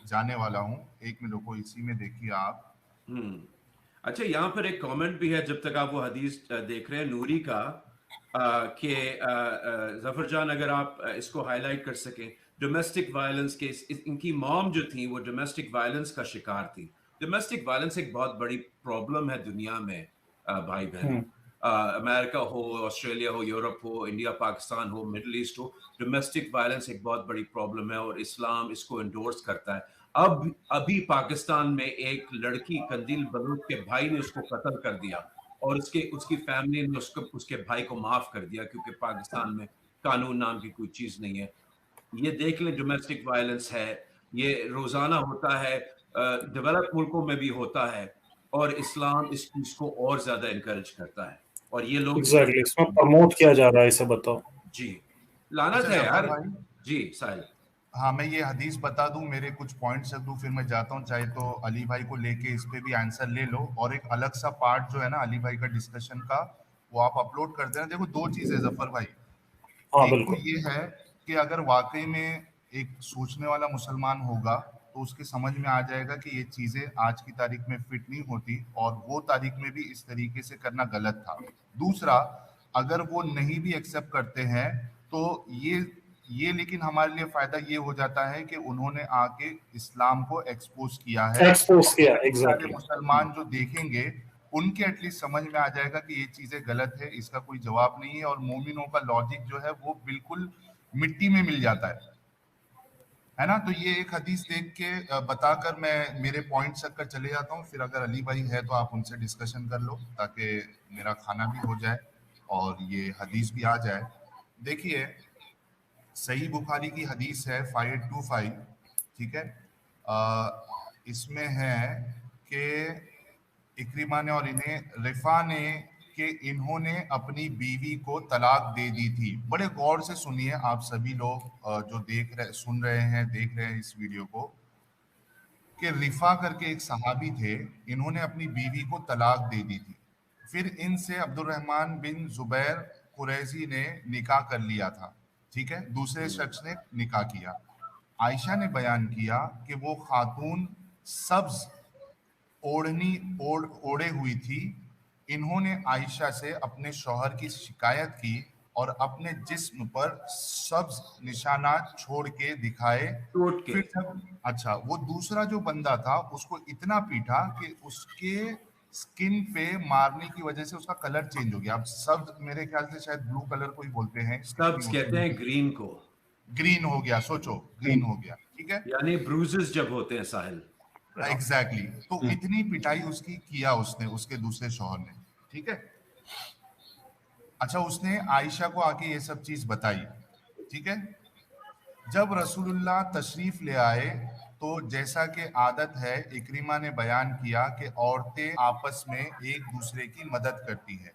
जाने वाला हूँ। एक मिनट को इसी में देखिए आप। हम्म। अच्छा, यहाँ पर एक कमेंट भी है, जब तक आप वो हदीस देख रहे हैं, नूरी का, कि जफर जान, अगर आप इसको हाईलाइट कर सकें, डोमेस्टिक वायलेंस के इनकी मॉम जो थी वो डोमेस्टिक वायलेंस का शिकार थी। डोमेस्टिक वायलेंस एक बहुत बड़ी प्रॉब्लम है दुनिया में, भाई बहनों, अमेरिका हो, ऑस्ट्रेलिया हो, यूरोप हो, इंडिया, पाकिस्तान हो, मिडिल ईस्ट हो, डोमेस्टिक वायलेंस एक बहुत बड़ी प्रॉब्लम है और इस्लाम इसको एंडोर्स करता है। अब अभी पाकिस्तान में एक लड़की, कंदील बलूच के भाई ने उसको कत्ल कर दिया और उसकी फैमिली ने उसके भाई को माफ कर दिया, क्योंकि पाकिस्तान में कानून नाम की कोई चीज नहीं है। ये देख लें, डोमेस्टिक वायलेंस है, ये रोजाना होता है, डेवलप मुल्कों में भी होता है, और इस्लाम इस चीज को और ज्यादा इनकरेज करता है, और ये लोग एग्जैक्टली, इसमें प्रमोट किया जा रहा है, इसे बताओ। जी, लानत अच्छा है जफर यार। भाई, जी साहिल। हाँ मैं ये हदीस बता दूं, मेरे कुछ पॉइंट्स रख दूं, फिर मैं जाता हूँ। चाहे तो अली भाई को लेके इस पे भी आंसर ले लो, और एक अलग सा पार्ट जो है ना अली भाई का डिस्कशन का, वो आप अपलोड कर देना। देखो दो चीजें जफर भाई, हाँ एक तो बिल्कुल। ये है कि अगर वाकई में एक सोचने वाला मुसलमान होगा तो उसके समझ में आ जाएगा कि ये चीजें आज की तारीख में फिट नहीं होती, और वो तारीख में भी इस तरीके से करना गलत था। दूसरा, अगर वो नहीं भी एक्सेप्ट करते हैं तो ये लेकिन हमारे लिए फायदा ये हो जाता है कि उन्होंने आके इस्लाम को एक्सपोज किया है, एक्सपोज और किया, कई सारे एग्जैक्टली। मुसलमान जो देखेंगे उनके एटलीस्ट समझ में आ जाएगा कि ये चीजें गलत है, इसका कोई जवाब नहीं है, और मोमिनों का लॉजिक जो है वो बिल्कुल मिट्टी में मिल जाता है ना। तो ये एक हदीस देख के बताकर मैं मेरे पॉइंट्स तक कर चले जाता हूँ, फिर अगर अली भाई है तो आप उनसे डिस्कशन कर लो, ताकि मेरा खाना भी हो जाए और ये हदीस भी आ जाए। देखिए, सही बुखारी की हदीस है 525, ठीक है। इसमें है कि इक्रिमा ने और इन्हें रिफा ने कि इन्होंने अपनी बीवी को तलाक दे दी थी। बड़े गौर से सुनिए आप सभी लोग जो सुन रहे हैं, देख रहे हैं इस वीडियो को, कि रिफा करके एक सहाबी थे, इन्होंने अपनी बीवी को तलाक दे दी थी। फिर इनसे अब्दुर्रहमान बिन जुबैर कुरैजी ने निकाह कर लिया था, ठीक है, दूसरे शख्स ने निकाह किया। आयशा ने बयान किया कि वो खातून सब्ज ओढ़े हुई थी। इन्होंने आयशा से अपने शौहर की शिकायत की और अपने जिस्म पर सब्ज निशानात छोड़ के दिखाए। टूट के। फिर जब अच्छा वो दूसरा जो बंदा था उसको इतना पीटा कि उसके स्किन पे मारने की वजह से उसका कलर चेंज हो गया। अब सब्ज मेरे ख्याल से शायद ब्लू कलर को ही बोलते हैं, इसकी स्टब्स कहते मुस्लिम हैं ग्रीन को, ग्रीन हो गया, सोचो ग्रीन हो गया, ठीक है। यानी ब्रूजेस जब होते हैं साहिल। एग्जैक्टली तो इतनी पिटाई उसकी किया उसने, उसके दूसरे शौहर ने, ठीक है। अच्छा, उसने आयशा को आके ये सब चीज बताई, ठीक है। जब रसूलुल्लाह तशरीफ ले आए तो जैसा कि आदत है, इक्रिमा ने बयान किया कि औरतें आपस में एक दूसरे की मदद करती हैं।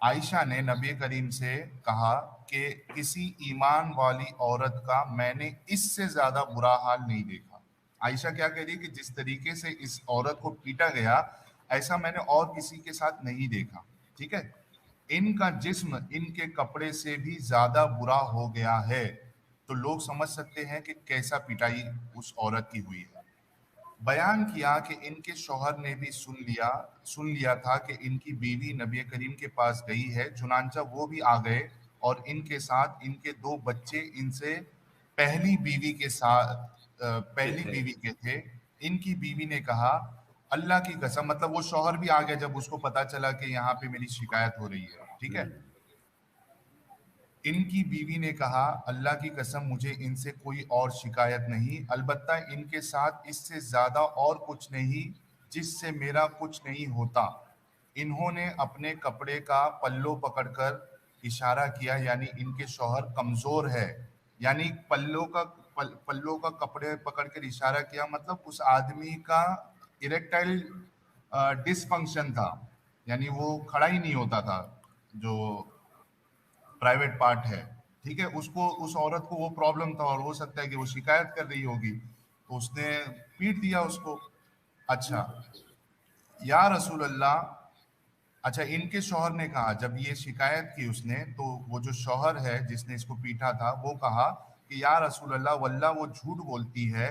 आयशा ने नबी करीम से कहा कि किसी ईमान वाली औरत का मैंने इससे ज्यादा बुरा हाल नहीं देखा। आयशा क्या कह रही है कि जिस तरीके से इस औरत को पीटा गया, ऐसा मैंने और किसी के साथ नहीं देखा, ठीक है। इनका जिस्म इनके कपड़े से भी ज्यादा बुरा हो गया है। तो लोग समझ सकते हैं कि कैसा पिटाई उस औरत की हुई है। बयान किया कि इनके शौहर ने भी सुन लिया था कि इनकी बीवी नबी करीम के पास गई है, चुनांचा वो भी आ गए और इनके साथ इनके दो बच्चे इनसे पहली बीवी के साथ पहली थे। बीवी के थे। इनकी बीवी ने कहा, अल्लाह की कसम, मतलब वो शौहर भी आ गया जब उसको पता चला कि यहाँ पे मेरी शिकायत हो रही है, ठीक है। इनकी बीवी ने कहा, अल्लाह की कसम मुझे इनसे कोई और शिकायत नहीं, अलबत्ता इनके साथ इससे ज्यादा और कुछ नहीं जिससे मेरा कुछ नहीं होता। इन्होंने अपने कपड़े का पल्लो पकड़कर इशारा किया, यानी इनके शौहर कमजोर है, यानी पल्लों का कपड़े पकड़ कर इशारा किया, मतलब उस आदमी का इरेक्टाइल डिसफंक्शन था, यानी वो खड़ा ही नहीं होता था, जो प्राइवेट पार्ट है, ठीक है। उसको, उस औरत को वो प्रॉब्लम था और हो सकता है कि वो शिकायत कर रही होगी, तो उसने पीट दिया उसको। अच्छा, या रसूल अल्लाह, अच्छा इनके शौहर ने कहा, जब ये शिकायत की उसने, तो वो जो शौहर है जिसने इसको पीटा था वो कहा कि या रसूल अल्लाह, वल्लाह वो झूठ बोलती है,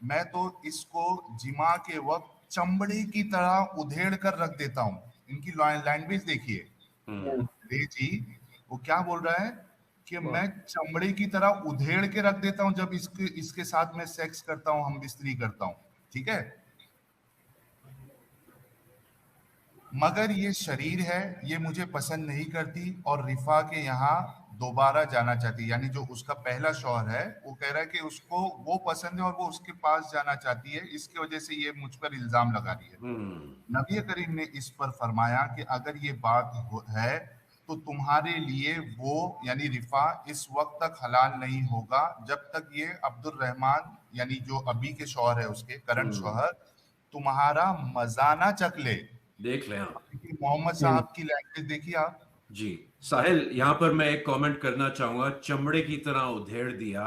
मैं तो इसको जिमा के वक्त चमड़े की तरह उधेड़ कर रख देता हूँ। इनकी लैंग्वेज देखिए रे जी, वो क्या बोल रहा है कि मैं चमड़े की तरह उधेड़ के रख देता हूँ जब इसके साथ मैं सेक्स करता हूँ, हम बिस्तरी करता हूँ, ठीक है। मगर ये शरीर है, ये मुझे पसंद नहीं करती और रिफा के यहाँ दोबारा जाना चाहती, यानी जो उसका पहला शौहर है वो कह रहा है कि उसको वो पसंद है और वो उसके पास जाना चाहती है, इसकी वजह से ये मुझ पर इल्जाम लगा रही है। नबी करीम ने इस पर फरमाया कि अगर ये बात है तो तुम्हारे लिए वो यानी रिफा इस वक्त तक हलाल नहीं होगा जब तक ये अब्दुल रहमान यानी जो अभी के शौहर है उसके करंट शौहर तुम्हारा मजाना चख ले। देख लें आप। मोहम्मद साहब की लैंग्वेज देखिए आप। जी साहिल, यहाँ पर मैं एक कमेंट करना चाहूंगा, चमड़े की तरह उधेड़ दिया,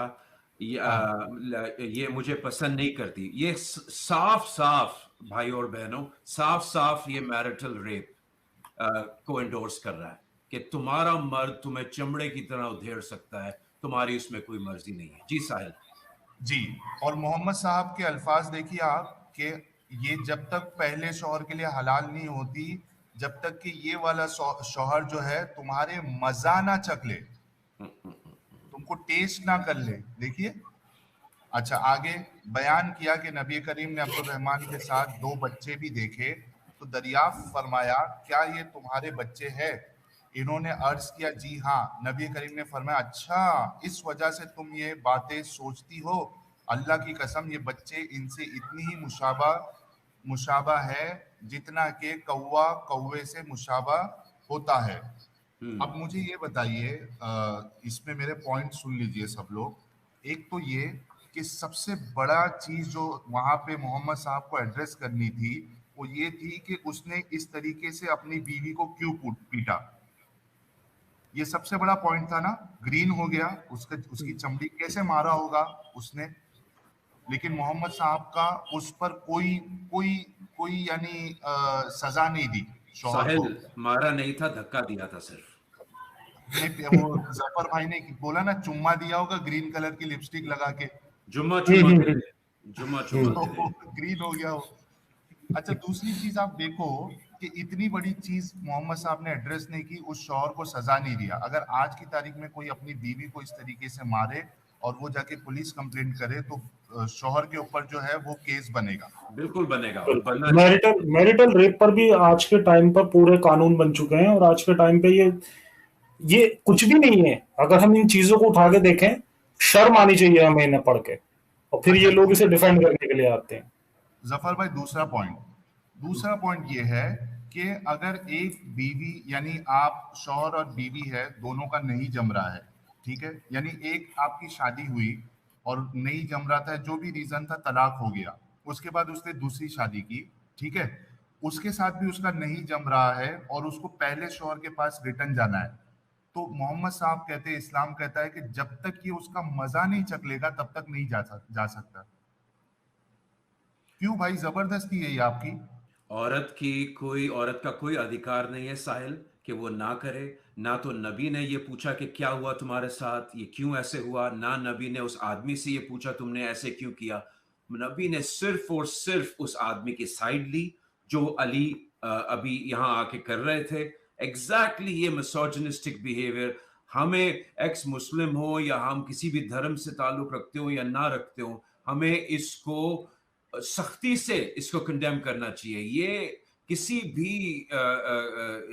ये मुझे पसंद नहीं करती, ये साफ साफ भाई और बहनों, साफ साफ ये मैरिटल रेप को एंडोर्स कर रहा है कि तुम्हारा मर्द तुम्हें चमड़े की तरह उधेड़ सकता है, तुम्हारी उसमें कोई मर्जी नहीं है। जी साहिल। जी, और मोहम्मद साहब के अल्फाज देखिए आप कि ये जब तक पहले शौहर के लिए हलाल नहीं होती, जब तक कि ये वाला शौहर जो है तुम्हारे मजा ना चख ले, तुमको टेस्ट ना कर ले। देखिए, अच्छा आगे बयान किया कि नबी करीम ने अब्दुल रहमान के साथ 2 बच्चे भी देखे, तो दरियाफ्त फरमाया क्या ये तुम्हारे बच्चे हैं? इन्होंने अर्ज किया जी हाँ। नबी करीम ने फरमाया अच्छा, इस वजह से तुम ये बातें सोचती हो? अल्लाह की कसम, ये बच्चे इनसे इतनी ही मुशाबा है जितना कि कौवा कौवे से मुशाबा होता है। अब मुझे ये बताइए, इसमें मेरे पॉइंट सुन लीजिए सब लोग। एक तो ये कि सबसे बड़ा चीज जो वहां पे मोहम्मद साहब को एड्रेस करनी थी वो ये थी कि उसने इस तरीके से अपनी बीवी को क्यों पीटा। ये सबसे बड़ा पॉइंट था ना। ग्रीन हो गया, उसकी चमड़ी कैसे मारा होगा उसने, लेकिन मोहम्मद साहब का उस पर कोई कोई कोई यानी सजा नहीं दी शौहर को। साहिल, मारा नहीं था, धक्का दिया था सिर्फ। वो जफर भाई ने बोला ना, चुम्मा दिया होगा ग्रीन कलर की लिपस्टिक लगा के, जुम्मा चुम्मा दे दे, जुम्मा चुम्मा तो दे दे। ग्रीन हो गया वो। अच्छा, दूसरी चीज आप देखो कि इतनी बड़ी चीज मोहम्मद साहब ने एड्रेस नहीं की, उस शौहर को सजा नहीं दिया। अगर आज की तारीख में कोई अपनी बीवी को इस तरीके से मारे और वो जाके पुलिस कंप्लेंट करे तो शौहर के ऊपर जो है वो केस बनेगा। बिल्कुल बनेगा और बनना चाहिए। मैरिटल रेप पर भी आज के टाइम पर पूरे कानून बन चुके हैं और आज के टाइम पे ये कुछ भी नहीं है। अगर हम इन चीजों को उठा के देखें, शर्म आनी चाहिए हमें इन्हें पढ़ के, और फिर ये लोग इसे डिफेंड करने के लिए आते हैं। जफर भाई, दूसरा पॉइंट ये है कि अगर एक बीवी यानी आप शौहर और बीवी है, दोनों का नहीं जम रहा है, ठीक है, यानी एक आपकी शादी हुई और नहीं जम रहा था, जो भी रीजन था, तलाक हो गया, उसके बाद उसने दूसरी शादी की, ठीक है, उसके साथ भी उसका नहीं जम रहा है और उसको पहले शौहर के पास रिटर्न जाना है, तो मोहम्मद साहब कहते हैं, इस्लाम कहता है कि जब तक ये उसका मजा नहीं चख लेगा तब तक नहीं जा सकता। क्यों भाई, जबरदस्ती है ये आपकी। औरत का कोई अधिकार नहीं है साहिल कि वो ना करे। ना तो नबी ने ये पूछा कि क्या हुआ तुम्हारे साथ, ये क्यों ऐसे हुआ, ना नबी ने उस आदमी से ये पूछा तुमने ऐसे क्यों किया। नबी ने सिर्फ और सिर्फ उस आदमी की साइड ली जो अली अभी यहाँ आके कर रहे थे। एग्जैक्टली ये मिसोजिनिस्टिक बिहेवियर, हमें एक्स मुस्लिम हो या हम किसी भी धर्म से ताल्लुक रखते हो या ना रखते हो, हमें इसको सख्ती से इसको कंडेम करना चाहिए। ये किसी भी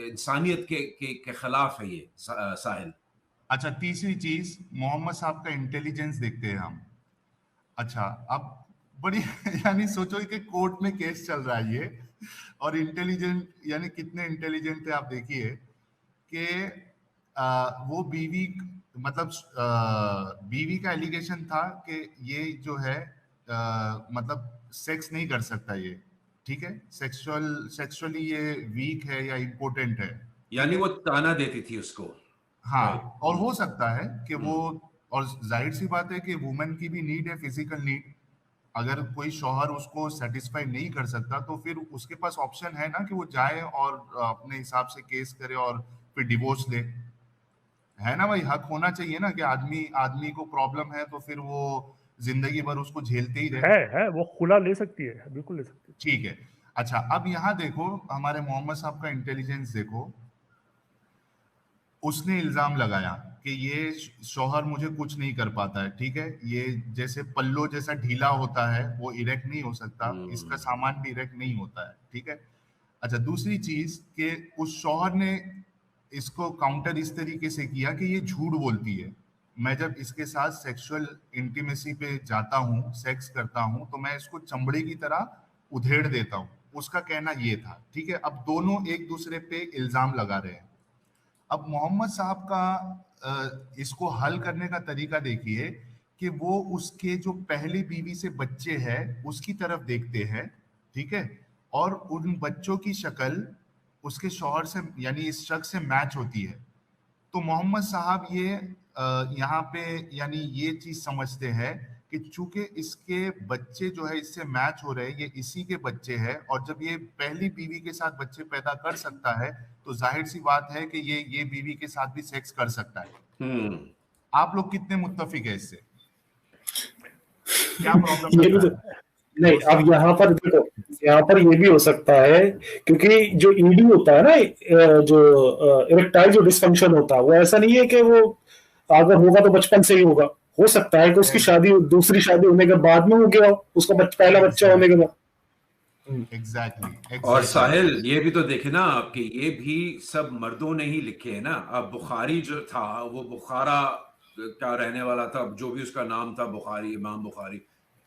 इंसानियत के खिलाफ है ये साहिल। अच्छा, तीसरी चीज, मोहम्मद साहब का इंटेलिजेंस देखते हैं हम। अच्छा, अब बड़ी यानी सोचो कि कोर्ट में केस चल रहा है ये, और इंटेलिजेंट यानी कितने इंटेलिजेंट थे आप देखिए कि वो बीवी मतलब बीवी का एलिगेशन था कि ये जो है मतलब सेक्स नहीं कर सकता ये, ठीक है, सेक्सुअली ये वीक है या इम्पोर्टेंट है, यानी वो ताना देती थी उसको। हाँ। Right. और हो सकता है कि वो, और जाहिर सी बात है कि वुमेन की भी नीड है, फिजिकल नीड। अगर कोई शौहर उसको सेटिस्फाई नहीं कर सकता तो फिर उसके पास ऑप्शन है ना कि वो जाए और अपने हिसाब से केस करे और फिर डिवोर्स ले, है ना भाई? हक होना चाहिए ना कि आदमी आदमी को प्रॉब्लम है तो फिर वो जिंदगी भर उसको झेलते ही रहे। है वो खुला ले सकती है, बिल्कुल ले सकती है। ठीक है। अच्छा, अब यहाँ देखो हमारे मोहम्मद साहब का इंटेलिजेंस देखो। उसने इल्जाम लगाया कि ये शौहर मुझे कुछ नहीं कर पाता है, ठीक है, ये जैसे पल्लो जैसा ढीला होता है वो इरेक्ट नहीं हो सकता, इसका सामान भी इरेक्ट नहीं होता है, ठीक है। अच्छा, दूसरी चीज कि उस शौहर ने इसको काउंटर इस तरीके से किया कि ये झूठ बोलती है, मैं जब इसके साथ सेक्सुअल इंटीमेसी पे जाता हूँ, सेक्स करता हूँ, तो मैं इसको चमड़े की तरह उधेड़ देता हूँ, उसका कहना ये था, ठीक है। अब दोनों एक दूसरे पे इल्जाम लगा रहे हैं। अब मोहम्मद साहब का इसको हल करने का तरीका देखिए कि वो उसके जो पहली बीवी से बच्चे हैं उसकी तरफ देखते हैं, ठीक है, और उन बच्चों की शक्ल उसके शौहर से यानी इस शख्स से मैच होती है। तो मोहम्मद साहब ये यहाँ पे यानी ये चीज समझते हैं कि चूंकि इसके बच्चे जो है इससे मैच हो रहे हैं, ये इसी के बच्चे हैं, और जब ये पहली बीवी के साथ बच्चे पैदा कर सकता है तो जाहिर सी बात है कि ये बीवी के साथ भी सेक्स कर सकता है। आप लोग कितने मुत्तफिक है इससे? क्या प्रॉब्लम ये भी लग तो रहा है? नहीं, अब यहाँ पर देखो, यहाँ पर ये भी हो सकता है क्योंकि जो ईडी होता है ना, जो इरेक्टाइल जो डिसफंक्शन होता है, वो ऐसा नहीं है कि वो अगर होगा तो बचपन से ही होगा, हो सकता है कि उसकी शादी दूसरी शादी होने के बाद में हो गया हो, उसका पहला बच्चा होने के बाद। एग्जैक्टली। और साहिल ये भी तो देखे ना आपके, ये भी सब मर्दों ने ही लिखे है ना। अब बुखारी जो था वो बुखारा का रहने वाला था, जो भी उसका नाम था, बुखारी, इमाम बुखारी,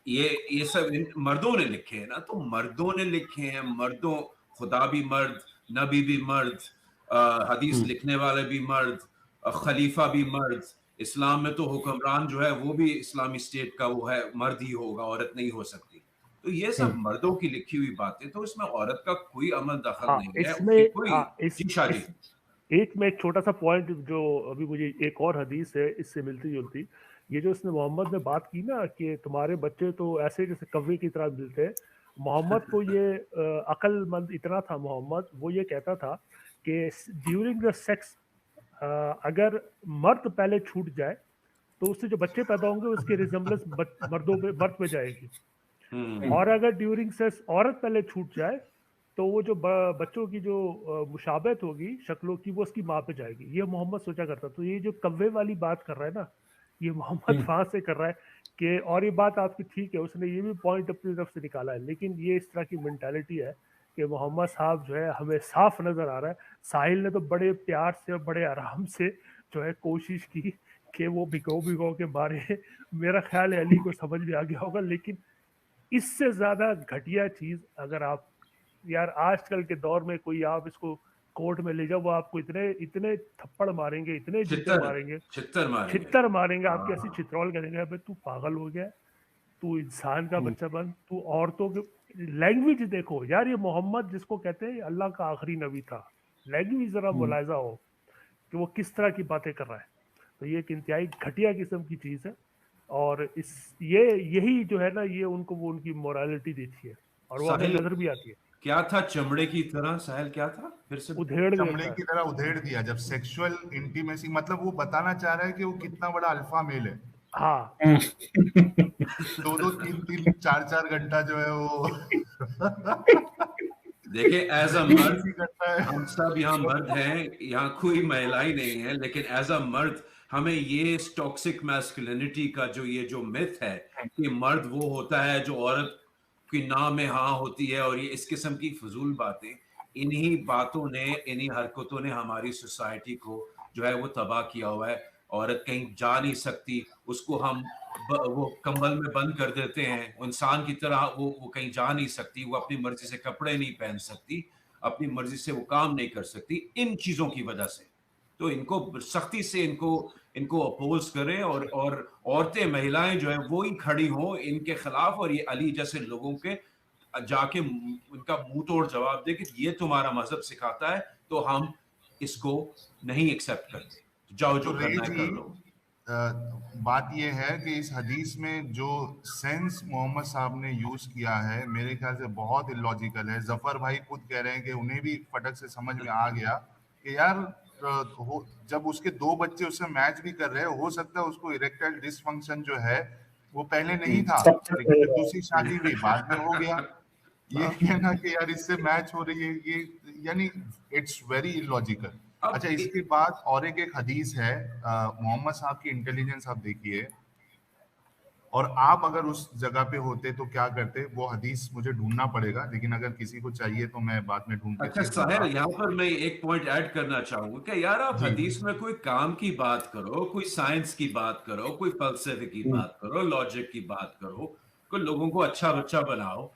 ये सब मर्दों ने लिखे हैं ना। तो मर्दों ने लिखे हैं, मर्दों, खुदा भी मर्द, नबी भी मर्द, हदीस लिखने वाले भी मर्द, खलीफा भी मर्द। इस्लाम में तो हुक्मरान जो है वो भी इस्लामी स्टेट का वो है, मर्द ही होगा, औरत नहीं हो सकती। तो ये सब मर्दों की लिखी हुई बातें, तो इसमें औरत का कोई अमल दखल हाँ, नहीं है। इसमें कोई हाँ, जी शादी एक में एक छोटा सा पॉइंट जो अभी मुझे एक और हदीस है इससे मिलती जुलती, ये जो इसने मोहम्मद ने बात की ना कि तुम्हारे बच्चे तो ऐसे जैसे कव्वे की तरह मिलते हैं। मोहम्मद को ये अक्लमंद इतना था मोहम्मद, वो ये कहता था कि ड्यूरिंग द सेक्स अगर मर्द पहले छूट जाए तो उससे जो बच्चे पैदा होंगे उसकी रिजेम्बलेंस मर्द पे जाएगी, और अगर ड्यूरिंग सेक्स औरत पहले छूट जाए तो वो जो बच्चों की जो मुशाबत होगी शक्लों की, वो उसकी माँ पे जाएगी। ये मोहम्मद सोचा करता। तो ये जो कव्वे वाली बात कर रहा है ना, ये मोहम्मद वहां से कर रहा है कि, और ये बात आपकी ठीक है, उसने ये भी पॉइंट अपनी तरफ से निकाला है, लेकिन ये इस तरह की मेंटालिटी है कि मोहम्मद साहब जो है हमें साफ नजर आ रहा है। साहिल ने तो बड़े प्यार से और बड़े आराम से जो है कोशिश की कि वो भिगो के मारे। मेरा ख्याल है अली को समझ में आ गया होगा, लेकिन इससे ज्यादा घटिया चीज अगर आप यार आजकल के दौर में कोई आप इसको कोर्ट में ले जाओ, वो आपको इतने थप्पड़ मारेंगे, इतने जूते मारेंगे, छित्तर मारेंगे, आपकी ऐसी चित्रौल करेंगे, अबे तू पागल हो गया, तू इंसान का बच्चा बन, तू औरतों के लैंग्वेज देखो यार। ये मोहम्मद जिसको कहते हैं अल्लाह का आखिरी नबी था, लैंग्वेज जरा मुलायजा हो कि वो किस तरह की बातें कर रहा है। तो ये एक इंतहाई घटिया किस्म की चीज है, और यही जो है ना, ये उनको वो उनकी मोरालिटी देती है, और वो हमें नजर भी आती है। क्या था चमड़े की तरह? साहिल क्या था फिर से? उधेड़ चमड़े की तरह उधेड़ दिया। जब सेक्सुअल इंटीमेसी, मतलब वो बताना चाह रहा है कि वो कितना बड़ा अल्फा मेल है। हाँ। 2-2, 3-3, 4-4 घंटा जो है वो देखिए, एज अ मर्द, हम सब यहाँ मर्द हैं, यहाँ कोई महिलाएं नहीं है, लेकिन एज अ मर्द हमें ये टॉक्सिक मैस्कुलिनिटी का जो मिथ है कि मर्द वो होता है जो औरत की ना में हाँ होती है, और ये इस किस्म की फजूल बातें, इन्हीं बातों ने, इन्हीं हरकतों ने हमारी सोसाइटी को जो है वो तबाह किया हुआ है। औरत कहीं जा नहीं सकती, उसको हम वो कंबल में बंद कर देते हैं, इंसान की तरह वो कहीं जा नहीं सकती, वो अपनी मर्जी से कपड़े नहीं पहन सकती, अपनी मर्जी से वो काम नहीं कर सकती, इन चीजों की वजह से। तो इनको सख्ती से इनको अपोज करें और औरतें महिलाएं जो है वो ही खड़ी हो इनके खिलाफ, और ये अली जैसे लोगों के जाके उनका मुंह तोड़ जवाब दे कि ये तुम्हारा मजहब सिखाता है तो हम इसको नहीं एक्सेप्ट करते, जाओ जो तो करना है जी, कर लो। बात यह है कि इस हदीस में जो सेंस मोहम्मद साहब ने यूज किया है मेरे ख्याल से बहुत इलॉजिकल है। जफर भाई खुद कह रहे हैं कि उन्हें भी फटक से समझ में आ गया कि यार जब उसके 2 बच्चे उससे मैच भी कर रहे हैं, हो सकता है उसको इरेक्टाइल डिसफंक्शन जो है वो पहले नहीं था, लेकिन जब दूसरी शादी हुई बाद में हो गया। ये कहना कि यार इससे मैच हो रही है, ये यानी इट्स वेरी इलॉजिकल। अच्छा, इसके बाद और एक हदीस है, मोहम्मद साहब की इंटेलिजेंस आप देखिए, और आप अगर उस जगह पे होते तो क्या करते, वो हदीस मुझे ढूंढना पड़ेगा, लेकिन अगर किसी को चाहिए तो मैं बाद में ढूंढ के अच्छा साहिर, यहाँ पर मैं एक पॉइंट ऐड करना चाहूंगा कि यार आप हदीस में कोई काम की बात करो, कोई साइंस की बात करो, कोई फलसफे की बात करो, लॉजिक की बात करो, कोई लोगों को अच्छा बच्चा बनाओ,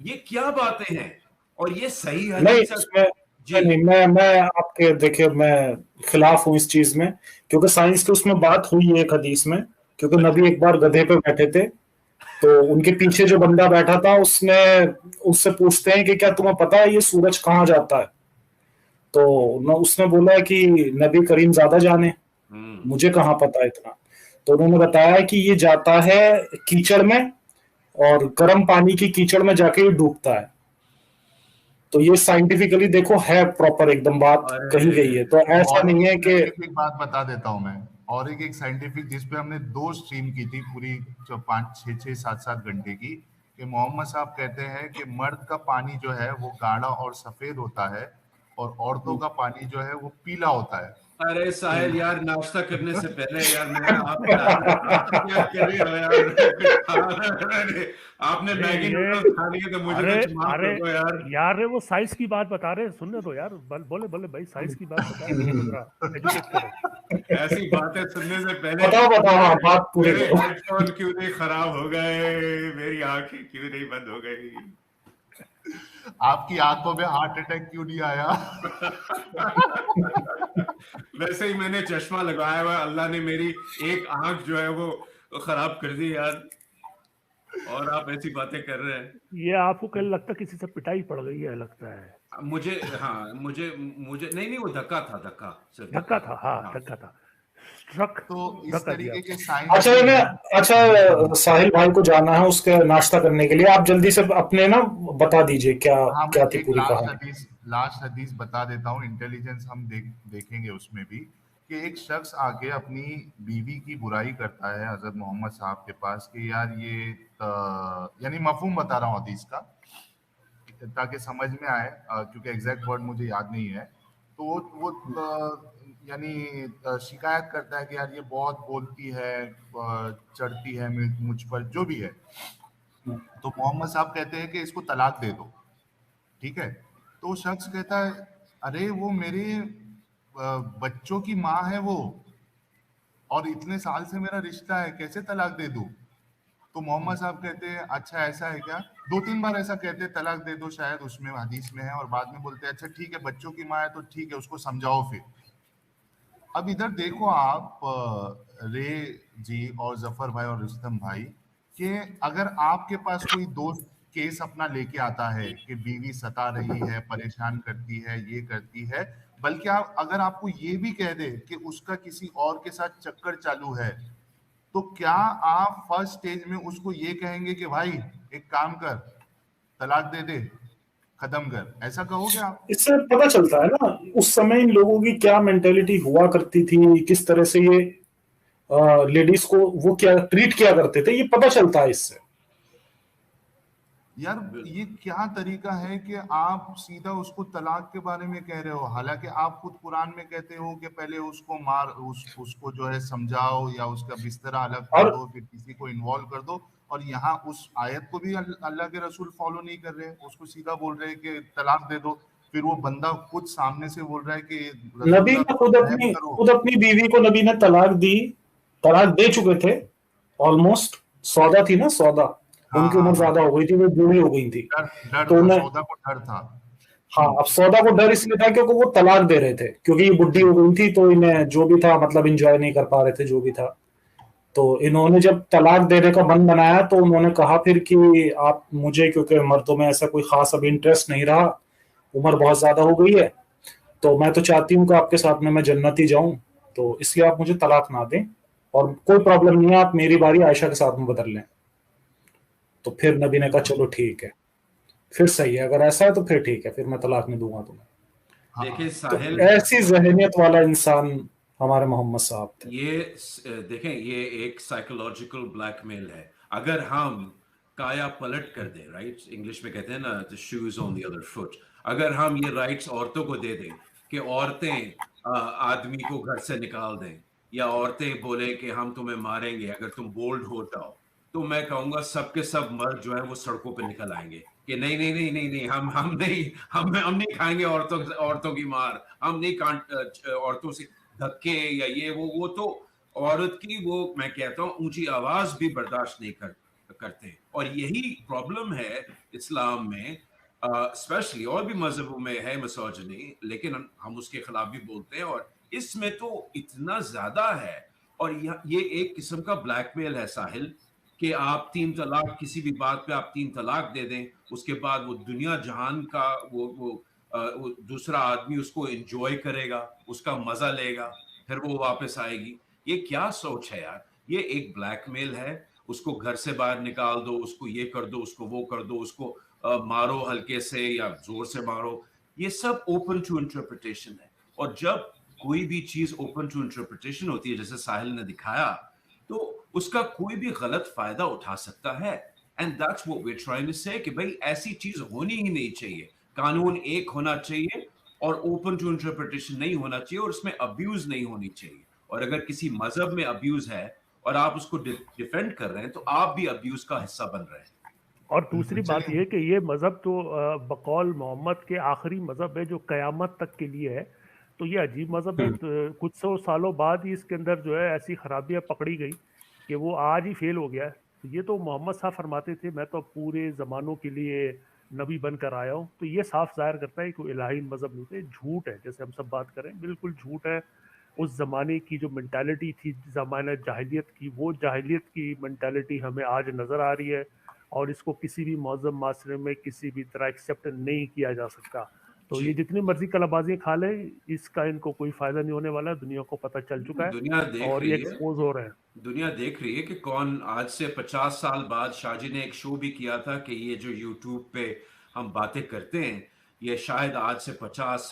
ये क्या बातें हैं? और ये सही नहीं, हदीस इसमें नहीं, मैं आपके देखिए मैं खिलाफ हूँ इस चीज में, क्योंकि साइंस की उसमें बात हुई है एक हदीस में, क्योंकि नबी एक बार गधे पे बैठे थे, तो उनके पीछे जो बंदा बैठा था उससे पूछते हैं कि क्या तुम्हें पता है ये सूरज कहाँ जाता है, तो उसने बोला कि नबी करीम ज्यादा जाने, मुझे कहाँ पता है इतना। तो उन्होंने बताया कि ये जाता है कीचड़ में, और गर्म पानी की कीचड़ में जाके ये डूबता है। तो ये साइंटिफिकली देखो है प्रॉपर एकदम बात कही गई है, तो ऐसा नहीं है कि एक बात बता देता हूं मैं, और एक साइंटिफिक जिसपे हमने 2 स्ट्रीम की थी पूरी 5-6-7 घंटे की, कि मोहम्मद साहब कहते हैं कि मर्द का पानी जो है वो गाढ़ा और सफेद होता है और औरतों का पानी जो है वो पीला होता है। अरे साहिल यार, नाश्ता करने से पहले यार आप क्या कर रहे हो यार? आपने मैगी नूडल्स खा लिए तो मुझे कुछ माफ कर दो यार। यार वो साइंस की बात बता रहे हैं, सुनने दो यार, बोले भाई साइंस की बात बता रहे, एजुकेट करो। ऐसी बातें सुनने से पहले बताओ बात पूरी मेरे करो। हेडफोन क्यों नहीं खराब हो गए, मेरी आंखें क्यों नहीं बंद हो गई, आपकी आंखों में हार्ट अटैक क्यों नहीं आया? वैसे ही मैंने चश्मा लगाया हुआ, अल्लाह ने मेरी एक आंख जो है वो खराब कर दी यार, और आप ऐसी बातें कर रहे हैं। ये आपको कल लगता किसी से पिटाई पड़ गई है लगता है? मुझे नहीं वो धक्का था, धक्का था तो इस तरीके के साइंस। अच्छा साहिल भाई को जाना है उसके नाश्ता करने के लिए, आप जल्दी से अपने ना बता दीजिए क्या थी पूरी कहानी। लास्ट हदीस बता देता हूँ, इंटेलिजेंस हम देखेंगे उसमें भी, कि एक शख्स आके अपनी बीवी की बुराई करता है हजरत मोहम्मद साहब के पास कि यार ये यानी मफहूम बता रहा हूँ हदीस का ताकि समझ में आए, क्योंकि एग्जैक्ट वर्ड मुझे याद नहीं है। तो वो यानी शिकायत करता है कि यार ये बहुत बोलती है, चढ़ती है मुझ पर, जो भी है। तो मोहम्मद साहब कहते हैं कि इसको तलाक दे दो, ठीक है। तो शख्स कहता है अरे वो मेरे बच्चों की माँ है वो, और इतने साल से मेरा रिश्ता है, कैसे तलाक दे दूं? तो मोहम्मद साहब कहते हैं अच्छा ऐसा है क्या? 2-3 बार ऐसा कहते हैं तलाक दे दो, शायद उसमें हदीस में है, और बाद में बोलते हैं अच्छा ठीक है बच्चों की माँ है तो ठीक है उसको समझाओ फिर। अब इधर देखो आप रे जी और जफर भाई और रुस्तम भाई, कि अगर आपके पास कोई दोस्त केस अपना लेके आता है कि बीवी सता रही है, परेशान करती है, ये करती है, बल्कि आप अगर आपको ये भी कह दे कि उसका किसी और के साथ चक्कर चालू है, तो क्या आप फर्स्ट स्टेज में उसको ये कहेंगे कि भाई एक काम कर तलाक दे दे, खत्म कर, ऐसा कहोगे आप? इससे पता चलता है ना उस समय इन लोगों की क्या मेंटेलिटी हुआ करती थी, किस तरह से ये लेडीज को वो क्या ट्रीट किया करते थे, ये पता चलता है इससे। यार ये क्या तरीका है कि आप सीधा उसको तलाक के बारे में कह रहे हो, हालांकि आप खुद कुरान में कहते हो कि पहले उसको उसको जो है समझाओ या उसका बिस्तरा अलग कर दो, फिर किसी को इन्वॉल्व कर दो, और यहाँ उस आयत को भी अल्लाह के रसूल फॉलो नहीं कर रहे, उसको सीधा बोल रहे हैं कि तलाक दे दो। फिर वो बंदा खुद सामने से बोल रहा है कि नबी ने खुद अपनी बीवी को नबी ने तलाक दे चुके थे, ऑलमोस्ट सौदा थी ना, सौदा उनकी उम्र ज्यादा हो गई थी, वो बूढ़ी हो गई थी, तो सौदा को डर था। हाँ, अब सौदा को डर इसलिए था क्योंकि वो तलाक दे रहे थे, क्योंकि ये बुढ़ी हो गई थी, तो इन्हें जो भी था मतलब इंजॉय नहीं कर पा रहे थे जो भी था। तो इन्होंने जब तलाक देने का मन बनाया तो उन्होंने कहा फिर कि आप मुझे, क्योंकि मर्दों में ऐसा कोई खास अब इंटरेस्ट नहीं रहा, उम्र बहुत ज्यादा हो गई है, तो मैं तो चाहती हूँ कि आपके साथ में मैं जन्नत ही जाऊं, तो इसलिए आप मुझे तलाक ना दें, और कोई प्रॉब्लम नहीं है, आप मेरी बारी आयशा के साथ में बदल लें। तो फिर नबी ने कहा चलो ठीक है, फिर सही है, अगर ऐसा है तो फिर ठीक है, फिर मैं तलाक नहीं दूंगा तुम्हें। हाँ देखिए तो साहिल, ऐसी जहनियत वाला इंसान हमारे मोहम्मद साहब थे। देखें ये एक साइकोलॉजिकल ब्लैकमेल है। अगर हम काया पलट कर दें, राइट, इंग्लिश में कहते हैं ना the shoes on the other foot, अगर हम ये राइट्स औरतों को दे दें कि औरतें आदमी को घर से निकाल दें, या औरतें बोले कि हम तुम्हें मारेंगे अगर तुम बोल्ड हो जाओ, तो मैं कहूंगा सबके सब मर्द जो है वो सड़कों पे निकल आएंगे कि नहीं नहीं नहीं नहीं नहीं, हम नहीं खाएंगे औरतों की मार, हम नहीं औरतों से धक्के या ये वो तो औरत की वो मैं कहता हूँ ऊंची आवाज भी बर्दाश्त नहीं करते। और यही प्रॉब्लम है इस्लाम में, स्पेशली और भी मजहबों में है मिसोजिनी, लेकिन हम उसके खिलाफ भी बोलते हैं, और इसमें तो इतना ज्यादा है। और ये एक किस्म का ब्लैकमेल है साहिल, कि आप 3 तलाक, किसी भी बात पे आप 3 तलाक दे दें, उसके बाद वो दुनिया जहान का वो दूसरा आदमी उसको एंजॉय करेगा, उसका मजा लेगा, फिर वो वापस आएगी। ये क्या सोच है यार, ये एक ब्लैकमेल है। उसको घर से बाहर निकाल दो, उसको ये कर दो, उसको वो कर दो, उसको मारो हल्के से या जोर से मारो, ये सब ओपन टू इंटरप्रिटेशन है। और जब कोई भी चीज ओपन टू इंटरप्रिटेशन होती है, जैसे साहिल ने दिखाया, तो उसका कोई भी गलत फायदा उठा सकता है। And that's what we are trying to say, कि भाई ऐसी चीज होनी ही नहीं चाहिए। कानून एक होना चाहिए और ओपन टू इंटरप्रिटेशन नहीं होना चाहिए, और उसमें अब्यूज नहीं होनी चाहिए। और अगर किसी मजहब में अब्यूज है और आप उसको डिफेंड कर रहे हैं, तो आप भी अब्यूज का हिस्सा बन रहे हैं। और दूसरी बात चलिए। ये कि ये मज़हब तो बकौल मोहम्मद के आखिरी मज़हब है जो क़यामत तक के लिए है। तो ये अजीब मज़हब है, तो कुछ सौ सालों बाद ही इसके अंदर जो है ऐसी खराबियां पकड़ी गई कि वो आज ही फेल हो गया है। तो ये तो मोहम्मद साहब फरमाते थे मैं तो पूरे ज़मानों के लिए नबी बनकर आया हूँ। तो ये साफ ज़ाहिर करता है कि कोई इलाही मज़हब नहीं थे, झूठ है। जैसे हम सब बात करें बिल्कुल झूठ है। उस ज़माने की जो मेंटालिटी थी ज़माना जाहिलियत की, वो जाहिलियत की मेंटालिटी हमें आज नज़र आ रही है, और इसको किसी भी मौज़म माशरे में किसी भी तरह एक्सेप्ट नहीं किया जा सकता। तो ये जी, जितनी मर्जी कलाबाजी खा ले, इसका इनको कोई फायदा नहीं होने वाला। दुनिया को पता चल चुका है दुनिया देख और ये रही है। एक्सपोज हो रहे हैं। दुनिया देख रही है कि कौन, आज से 50 साल बाद शाहजी ने एक शो भी किया था कि ये जो यूट्यूब पे हम बातें करते हैं, ये शायद आज से 50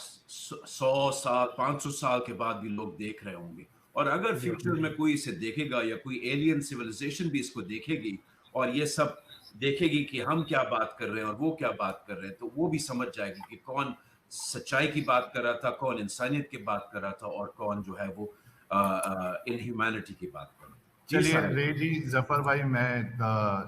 100 साल 500 साल के बाद भी लोग देख रहे होंगे। और अगर जी फ्यूचर में कोई इसे देखेगा, या कोई एलियन सिविलाइजेशन भी इसको देखेगी और ये सब देखेगी कि हम क्या बात कर रहे हैं और वो क्या बात कर रहे हैं, तो वो भी समझ जाएगी कि कौन सच्चाई की बात कर रहा था, कौन इंसानियत की बात कर रहा था, और कौन जो है वो इनह्यूमैनिटी की बात कर रहा था। जी चलिए साहिल। रे जी, जफर भाई, मैं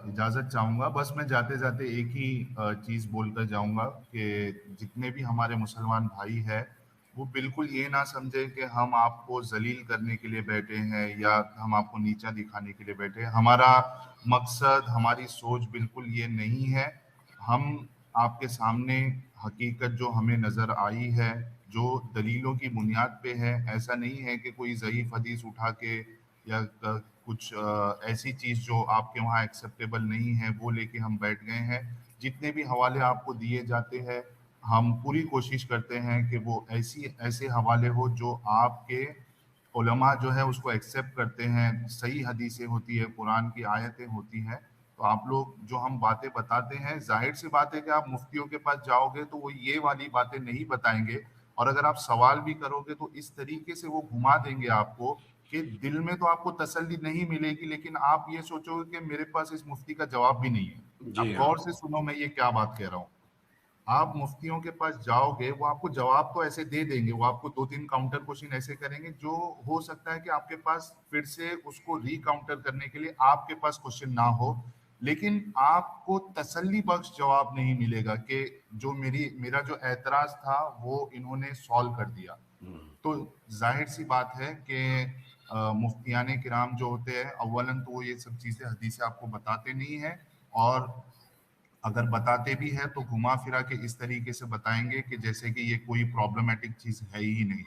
इजाजत चाहूंगा। बस मैं जाते जाते एक ही चीज बोलकर जाऊंगा कि जितने भी हमारे मुसलमान भाई हैं, वो बिल्कुल ये ना समझे कि हम आपको जलील करने के लिए बैठे हैं या हम आपको नीचा दिखाने के लिए बैठे हैं। हमारा मकसद, हमारी सोच बिल्कुल ये नहीं है। हम आपके सामने हकीकत जो हमें नजर आई है, जो दलीलों की बुनियाद पे है, ऐसा नहीं है कि कोई ज़ईफ हदीस उठा के या कुछ ऐसी चीज जो आपके वहाँ एक्सेप्टेबल नहीं है वो लेके हम बैठ गए हैं। जितने भी हवाले आपको दिए जाते हैं, हम पूरी कोशिश करते हैं कि वो ऐसे हवाले हो जो आपके उलमा जो है उसको एक्सेप्ट करते हैं। सही हदीसें होती है, कुरान की आयतें होती हैं। तो आप लोग जो हम बातें बताते हैं, जाहिर सी बात है कि आप मुफ्तियों के पास जाओगे तो वो ये वाली बातें नहीं बताएंगे, और अगर आप सवाल भी करोगे तो इस तरीके से वो घुमा देंगे आपको कि दिल में तो आपको तसल्ली नहीं मिलेगी, लेकिन आप ये सोचोगे कि मेरे पास इस मुफ्ती का जवाब भी नहीं है। जी आप हाँ। गौर से सुनो मैं ये क्या बात कह रहा हूँ। आप मुफ्तियों के पास जाओगे, वो आपको जवाब तो ऐसे दे देंगे, वो आपको 2-3 काउंटर क्वेश्चन ऐसे करेंगे जो हो सकता है कि आपके पास फिर से उसको रिकाउंटर करने के लिए आपके पास क्वेश्चन ना हो, लेकिन आपको तसल्ली बख्श जवाब नहीं मिलेगा कि जो मेरा जो एतराज था वो इन्होंने सॉल्व कर दिया। तो जाहिर सी बात है कि मुफ्तियाने किराम जो होते हैं, अव्वलन तो वो ये सब चीज़ें हदीसें आपको बताते नहीं हैं, और अगर बताते भी है तो घुमा फिरा के इस तरीके से बताएंगे कि जैसे कि ये कोई प्रॉब्लमेटिक चीज है ही नहीं।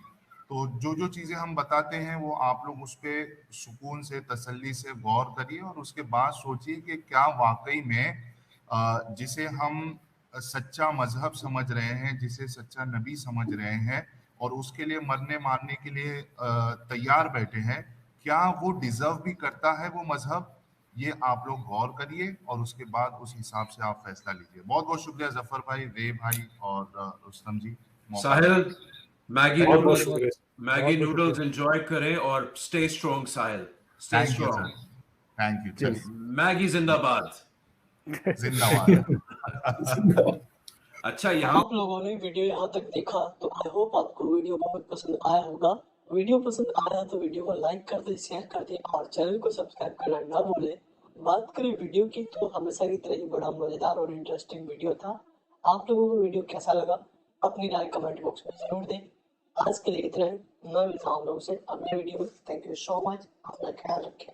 तो जो जो चीजें हम बताते हैं वो आप लोग उस पे सुकून से, तसल्ली से गौर करिए और उसके बाद सोचिए कि क्या वाकई में जिसे हम सच्चा मजहब समझ रहे हैं, जिसे सच्चा नबी समझ रहे हैं और उसके लिए मरने मारने के लिए तैयार बैठे हैं, क्या वो डिजर्व भी करता है वो मजहब? ये आप लोग गौर करिए और उसके बाद उस हिसाब से आप फैसला लीजिए। बहुत बहुत शुक्रिया जफर भाई, रे भाई और रुस्तम जी। साहिल, मैगी बहुत बहुत नूडल्स, शुक्रिया। मैगी नूडल्स एंजॉय करें और stay strong Sahil, stay thank you strong. Sir, thank you. चलिए, मैगी जिंदाबाद। जिंदाबाद। अच्छा, यहाँ आप लोगों ने वीडियो यहाँ तक देखा तो आई होप आपको वीडियो बहुत पसंद आया होगा। वीडियो पसंद आया तो वीडियो को लाइक कर दे, शेयर कर दे और चैनल को सब्सक्राइब करना ना भूले। बात करें वीडियो की तो हमेशा की तरह ही बड़ा मजेदार और इंटरेस्टिंग वीडियो था। आप लोगों को वीडियो कैसा लगा अपनी राय कमेंट बॉक्स में जरूर दें। आज के लिए इतना ही, मैं मिलता हूँ आप लोगों से अगले वीडियो में। थैंक यू सो मच, अपना ख्याल रखें।